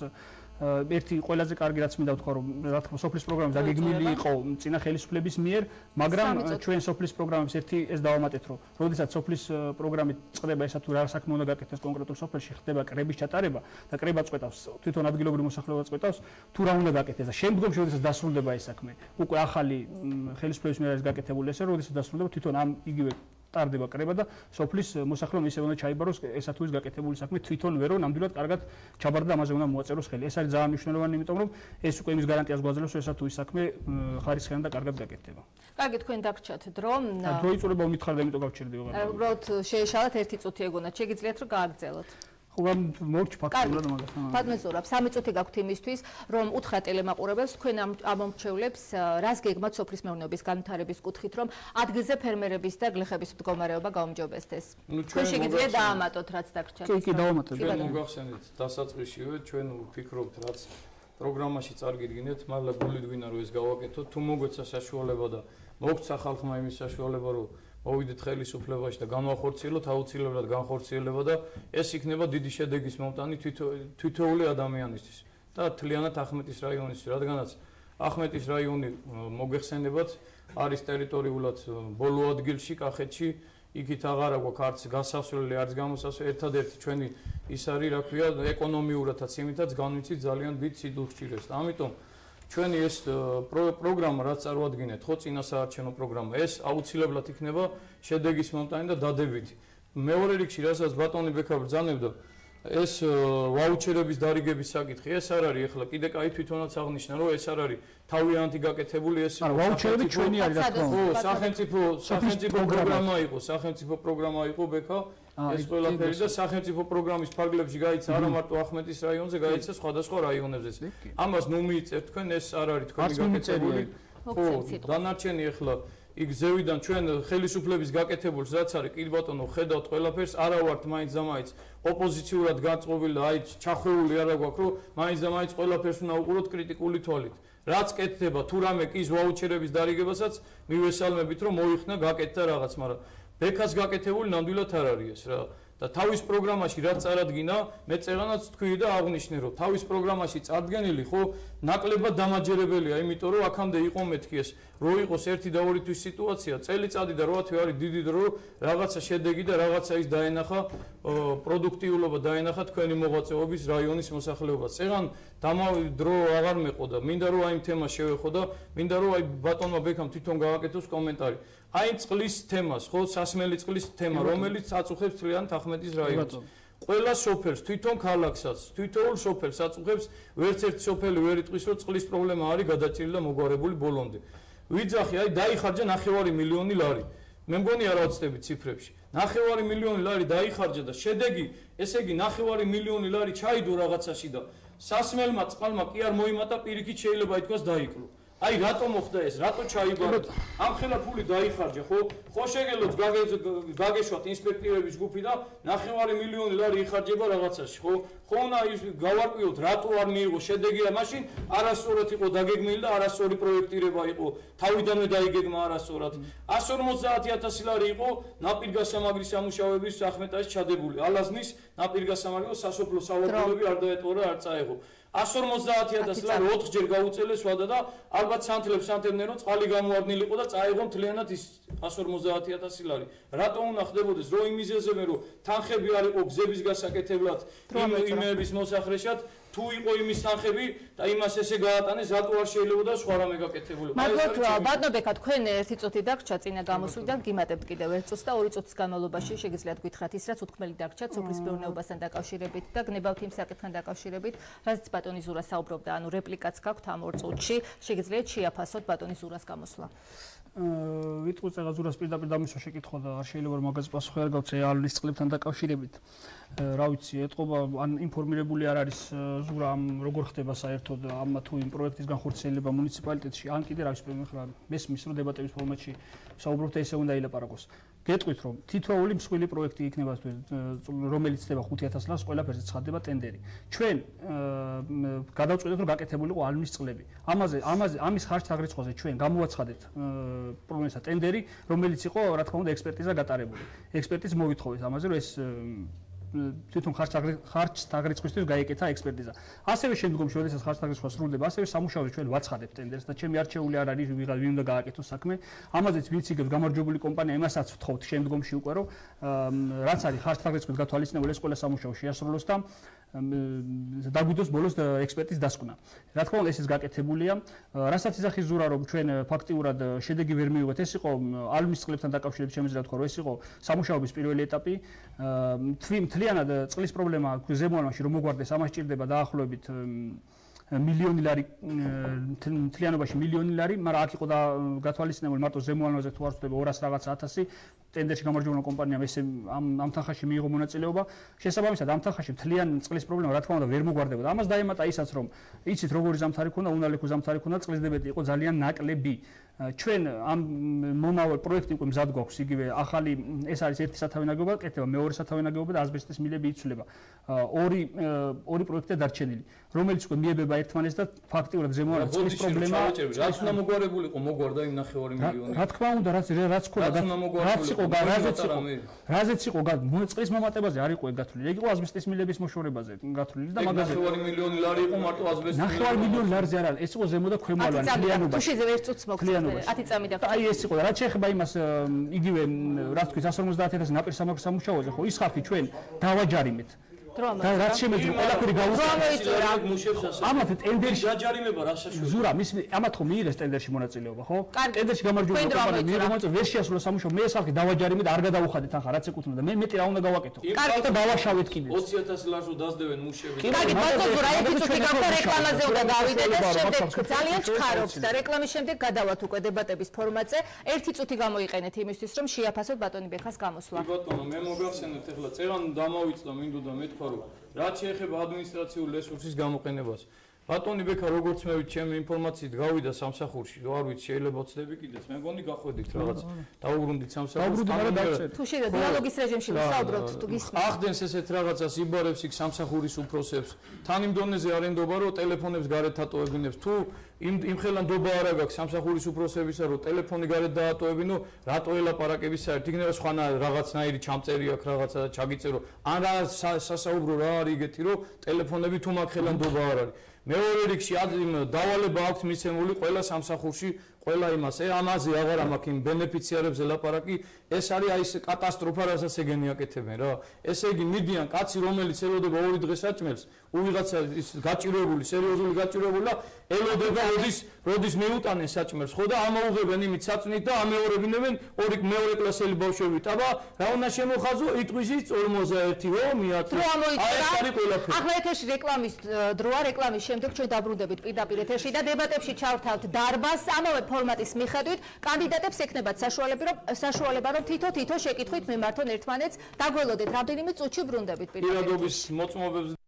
S2: ერთი ყველაზე კარგი რაც მინდა ვთქვა რომ რა თქმა უნდა სოფლის პროგრამები დაგეგმილი იყო წინა ხელისუფლების მიერ, მაგრამ ჩვენ სოფლის პროგრამებს ერთი ეს დავამატეთ რომ როდესაც სოფლის პროგრამით წყდება ესა თუ რა საქმე უნდა გაკეთდეს კონკრეტულ სოფელში ხდება კრების ჩატარება და კრება წყვეტავს თვითონ ადგილობრივი მოსახლეობა წყვეტავს თუ რა უნდა გაკეთდეს და შემდგომში როდესაც დასრულდება ეს საქმე უკვე ახალი ხელისუფლების მიერ არის გაკეთებული ესე რომ როდესაც დასრულდება თვითონ ამ იგივე ტარდება კრება და სოფლის მოსახლეობა ისე უნდა ჩაიბაროს ესა თუ ის გაკეთებული საქმე თვითონ ვერო ნამდვილად კარგად ჩაბარდა და ამაზე უნდა მოაწეროს ხელი. ეს არის ძალიან მნიშვნელოვანი, იმიტომ რომ ეს უკვე იმის გარანტიას გვაძლევს, რომ ესა თუ ის საქმე ხარისხიან და კარგად გაკეთდება.
S1: კარგი, თქვენ დაგრჩათ დრო.
S2: დრო იწურება უმითხარ და იმიტომ გავჩერდება.
S1: უბრალოდ შეეშალათ 1 წუთი ეგონათ. შეგიძლიათ რომ გააგრძელოთ.
S2: ხო, მოვჭ ფაქტურად მაგას.
S1: ბატონო ზურაბ, 3 წუთი გაქვთ იმისთვის, რომ უთხრათ ტელემაყურებელს თქვენ ამომრჩევლებს რას გეგმათ სოფლის მეურნეობის განვითარების კუთხით, რომ ადგილზე ფერმერების და გლეხების მდგომარეობა გაუმჯობესდეს. თქვენ შეგიძლიათ დაამატოთ რაც დაგრჩათ.
S2: კი, დავამატოთ.
S3: ჩვენ მოგახსენეთ დასაწყისშივე, ჩვენ ვფიქრობთ რაც პროგრამაში წარგიდგინეთ, მაგრამ გულით გვინდა რომ ეს გავაკეთოთ, თუ მოგვეცა საშუალება და მოგცა ხალხმა იმის საშუალება რომ მოვიდეთ ხელისუფლებაში და განვახორციელოთ აუცილებლად განხორციელება და ეს იქნება დიდი შედეგის მომტანი თითოეული ადამიანისთვის და თლიანად ახმეტის რაიონისთვის, რადგანაც ახმეტის რაიონი მოგეხსენებათ არის ტერიტორიულად ბოლო ადგილში კახეთში, იქით აღარ აქვს არც გასასვლელი, არც გამოსასვლელი, ერთადერთი ჩვენი ის არის, რა ქვია, ეკონომიურადაც იმითაც განვიცით ძალიან დიდ სიდულსჭირეს და ამიტომ ჩვენი ეს პროგრამა რაც წარუადგინეთ, ხო წინასაარჩევნო პროგრამა, ეს აუცილებლად იქნება შედეგის მომტანი და დადებითი. მეორე რიგში, რასაც ბატონი ბექა ბრძანებდა, ეს ვაუჩერების დარიგების საკითხი, ეს არ არის ახლა კიდე კაი თვითონაც აღნიშნა, რომ ეს არ არის თავიანთი გაკეთებული ეს
S2: ვაუჩერები ჩვენი არის რა თქმა უნდა.
S3: სახელმწიფო პროგრამა იყო, სახელმწიფო პროგრამა იყო ბექა ეს ყველაფერი და სახელმწიფო პროგრამის ფარგლებში გაიცა არა მარტო ახმეტის რაიონზე, გაიცა სხვადასხვა რაიონებზეც. ამას ნუ მიიწევთ თქვენ, ეს არ არის თქვენი გაკეთებული. ხო, დანარჩენი ახლა იქ ზევიდან ჩვენ ხელისუფლების გაკეთებულს რაც არის, კი ბატონო, ხედავთ ყველაფერს, არა ვართ მაინც და მაინც ოპოზიციურად განწყობილი და აი ჩახვეული არა გვაქვს, რომ მაინც და მაინც ყველაფერს უნდა უყუროთ კრიტიკული თვალით. რაც კეთდება, თუ რამე კის ვაუჩერების დარიგებასაც მივესალმებით, რომ მოიხსნა გაკეთდა რაღაც, მაგრამ ბექას გაკეთებული ნამდვილად არ არის ეს რა და თავის პროგრამაში რაც წარადგინა, მე წერანაც თქვი და აღნიშნე რომ თავის პროგრამაში წარდგენილი ხო ნაკლებად დამაჯერებელია, იმიტომ რომ აქამდე იყო მეთქი ეს რო იყოს 1 და 2 თვის სიტუაცია, წელიწადი და 8 თვე არის დიდი დრო, რაღაცა შედეგი და რაღაცა ის დაენახა პროდუქტიულობა დაენახა თქვენი მოღვაწეობის რაიონის მოსახლეობას. წეგან დრო აღარ მეყო და მინდა რომ აი თემას შევეხო და მინდა რომ აი ბატონმა ბექამ თვითონ გააკეთოს კომენტარი. აი წყლის თემას, ხო, სასმელი წყლის თემა, რომელიც აწუხებს თლიანად ახმეტის რაიონს. ყველა სოფელს, თვითონ ქალაქსაც, თითოეულ სოფელს აწუხებს, ვერც ერთი სოფელი ვერ იტყვის, რომ წყლის პრობლემა არის გადაჭრილი და მოგვარებული ბოლომდე. ვიძახი, აი დაიხარჯა 9 მილიონი ლარი. მე მგონი არა ვწდები ციფრებში. 9 მილიონი ლარი დაიხარჯა და შედეგი, ესე იგი 9 მილიონი ლარი ჩაიდო რაღაცაში და სასმელმა წყალმა კი არ მოიმატა, პირიქით შეიძლება ითქვას დაიკლო. აი რატო მოხდა ეს? რატო ჩაიბარა? ამხელა ფული დაიხარჯა, ხო? ხო შეგელოთ გაგეშვათ ინსპექტორების ჯგუფი და 9 მილიონი ლარი იხარჯება რაღაცაში, ხო? ხო უნდა ის გავარკვიოთ, რატო არ მიიღო შედეგი და მაშინ არასწორად იყო დაგეგმილი და არასწორი პროექტირება იყო. თავიდანვე დაიგეგმა არასწორად. 150.000 ლარი იყო ნაპირგასამაგრის სამუშაოების ახმეტაში ჩადებული. ალაზნის ნაპირგასამაგრი სასოფლო სავალდებულები არ დაეტყორა, არ წაეღო. 150.000 ლარი 4 ჯერ გაუწელეს ვადა და ალბათ სანთლებდნენ რომ წყალი გამოარდნილი იყო და წაიღო მთლიანად ის 150.000 ლარი. რატო უნდა ხდებოდეს რო იმიზეზებენ რომ თანხები არ იყო გზების გასაკეთებლად იმების მოსახრეშად თუ იყო იმის თანხები და იმას ესე გაატანეს რატო არ შეიძლება და სხვა რამე გაკეთებულა.
S1: მაგრამ ბატონო ბექა თქვენ 1 წუთი დაგრჩა წინა გამოსვლიდან გიმატებთ კიდევ 1 წუთს და 2 წუთის განმავლობაში შეგიძლიათ გითხრათ ის რაც უთქმელი დაგრჩათ სოფლის მეურნეობასთან დაკავშირებით და გნებავთ იმ საკითხთან დაკავშირებით რაც ბატონი ზურა საუბრობდა, ანუ რეპლიკაც გაქვთ ამ 2 წუთში, შეგიძლიათ შეაფასოთ ბატონი ზურას გამოსვლა.
S2: ვიტყვი წეგა ზურას პირდაპირ დამისვა შეკითხვა და არ შეიძლება რომ მაგაზე პასუხი არ გავცე ალვის წყლებთან დაკავშირებით. რა ვიცი, ეთყობა ან ინფორმირებული არ არის ზურა ამ როგორ ხდება საერთოდ ამ თუ იმ პროექტის განხორციელება მუნიციპალიტეტში, ან კიდე რა ვიცი, მე ხარ მესმის რომ დებატების ფორმატში საუბრობთ და ესე უნდა ილაპარაკოს. გეტყვით რომ თითოეული მსხვილი პროექტი იქნება რომელიც ხდება 5000 ლარს ყველაფერზე ცხადდება ტენდერი. ჩვენ გადავწყვეტეთ რომ გაკეთებულიყო ალმის წყლები. ამის ხარჯ-თაღრიცხვაზე ჩვენ გამოვაცხადეთ პრობლემისა ტენდერი, რომელიც იყო რა თქმა უნდა ექსპერტიზა გატარებული. ექსპერტიზ მოვითხოვეთ ამაზე რომ ეს თვითონ ხარჯ-თაღრიცხვისთვის გაეკეთა ექსპერტიზა. ასევე შემდგომში როდესაც ხარჯ-თაღრიცხვა სრულდება, ასევე სამუშაოზე ჩვენ ვაცხადებთ ტენდერს და ჩემი არჩეული არ არის ვინ უნდა გააკეთოს საქმე. ამაზეც ვინც იგებს გამარჯვებული კომპანია, იმასაც ვთხოვთ შემდგომში უკვე რომ რაც არის ხარჯ-თაღრიცხვით გათვალისწინებული ეს ყველა სამუშაო შეასრულოს და დაგვიდოს ბოლოს ექსპერტის დასკვნა. რა თქმა უნდა ეს გაკეთებულია. რასაც ისახის ზურა რომ ჩვენ ფაქტიურად შედეგი ვერ მივიღეთ, ეს იყო ალმის წყლებთან დაკავშირებით შემიძლია ვთქვა რომ ეს იყო სამუშაოების პირველი ეტაპი. მთლიანად წყლის პრობლემა ზემოალმაში რომ მოგვარდეს, ამას ჭირდება დაახლოებით მილიონი ლარი მთლიანობაში მილიონი ლარი, მაგრამ აქ იყო და გათვალისწინებული მარტო ზემოალმაზე თუ არ ვთქვი 200 რაღაცა 1000 ტენდერში გამარჯვებული კომპანიამ ესე ამ თანხაში მიიღო მონაწილეობა. შესაბამისად ამ თანხაში მთლიანი წყლის პრობლემა რა თქმა უნდა ვერ მოგვარდებოდა. ამას დაემატა ისაც რომ იცით როგორი ზამთარი ქონდა, უნალექო ზამთარი ქონდა, წყლის დებეტი იყო ძალიან ნაკლები. ჩვენ ამ მომავალ პროექტი უკვე მზად გვაქვს, იგივე ახალი ეს არის ერთი სათავე ნაგებობა, კეთება მეორე სათავე ნაგებობა და ასბესტის მილები იცვლება. ორი პროექტია დარჩენილი, რომელიც უკვე მიებება ერთმანეთს და ფაქტიურად ზემოალ წყლის პრობლემა
S3: რაც უნდა მოგვარებულიყო, მოგვარდა იმ 9 მილიონი.
S2: რა თქმა უნდა, რაც ქონდა, რაზეც იყო წყლის მომატებაზე არ იყო გათვლილი. ეგ იყო ასბესტის მილების მოშორებაზე გათვლილი და მაგაზე
S3: 9 მილიონი ლარი იყო მარტო ასბესტის.
S2: 9 მილიონი ლარზე არ არის, ეს იყო ზემო და ქვემოალანი მთლიანობაში.
S1: 10 წამი და
S2: აი ეს იყო და რაც შეეხება იმას იგივე რა თქვი 150.000 ნაპირ სამაგრო სამუშაოზე ხო ის ხალხი ჩვენ დავაჯარიმეთ და რაც შემეძლო ყველაფერი
S1: გაუწია
S2: ამათ ტენდერში
S3: დაჯარიმება რა საშუალო
S2: ზურა მის ამათ ხო მიიღეს ტენდერში მონაწილეობა ხო ტენდერში გამარჯვებული კომპანია მიიღო მონაწილეობა ვერ შეასრულა სამუშაო მე ეს ხალხი დავაჯარიმეთ არ გადავუხადეთ ახლა რაც ეკუთვნოდა მე მეტი რა უნდა გავაკეთო კარგი და დავაშავეთ კიდე
S3: 20000 ლარს დასდევენ მუშები
S1: კარგი ბატონო ზურა ერთი წუთი გავხდა რეკლამაზე უნდა გავიდეთ და შემდეგ ძალიან ჩქარობთ და რეკლამის შემდეგ გადავალთ უკვე დებატების ფორმატზე ერთი წუთი გამოიყენეთ იმისთვის რომ შეაფასოთ ბატონი ბექას გამოსვლა
S3: ბატონო მე მოგახსენებთ ახლა წერან დამავიწდა მინდოდა მეთქვა რაც შეეხება ადმინისტრაციულ რესურსის გამოყენებას. ბატონი ბექა როგორც მე ვიცი, ჩემი ინფორმაციით გავიდა სამსახურში, არ ვიცი, შეიძლება ვცდები კიდეც. მე მგონი გახვედით რაღაც. დაუბრუნდით სამსახურს.
S1: თუ შეიძლება დიალოგის რეჟიმში ვისაუბროთ, თუ გისმენთ.
S3: ახდენს ესეთ რაღაცას იბარებს იქ სამსახურის უფროსებს. თან იმ დონეზე არ ენდობა, რომ ტელეფონებს გარეთ ატოვებინებს. თუ იმ ხელან დობა არ აქვს სამსახურის უფროსებისა, რომ ტელეფონი გარეთ დაატოვებინო, რატო ელაპარაკების საერთოდ იქნება სხვანა რაღაცნაირი ჩამწერი აქვს რაღაცა და ჩაგიწერო. ან რა სასაუბრო რა არის იგეთი, რომ ტელეფონები თუ მაგ ხელან დობა არ არის. მეორე რიგში დავალება აქვს მიცემული ყველა სამსახურში ყველა იმას ამაზე აღარა მაქვს იმ ბენეფიციარებზე ლაპარაკი ეს არის აი ეს კატასტროფა რასაც ეგენი აკეთებენ რა ესე იგი მიდიან კაცი რომელიც ელოდება 2 დღეს საჭმელს უიღაცა ის გაჭირვებული სერიოზული გაჭირვებული და ელოდება როდის მიუტანენ საჭმელს ხო და ამოუღებენ იმით საწნით და ამეორებინებენ მეორე კლასელი ბავშვებით აბა რა უნდა შემოხაზო იტყვისის 41 რო მიაწვე
S1: აი ეს არის ყველაფერი ახლა ეთერში რეკლამის დროა რეკლამის შემდეგ ჩვენ დაბრუნდებით პირდაპირ ეთერში და დებატებში ჩავთავთ დარბაზს ამავე ფორმატის მიხედვით კანდიდატებს ექნებათ საშუალება რომ თითო შეკითხვით მიმართონ ერთმანეთს დაგველოდეთ რამდენიმე წუთში ბრუნდებით
S3: პირადობის მოწმობებს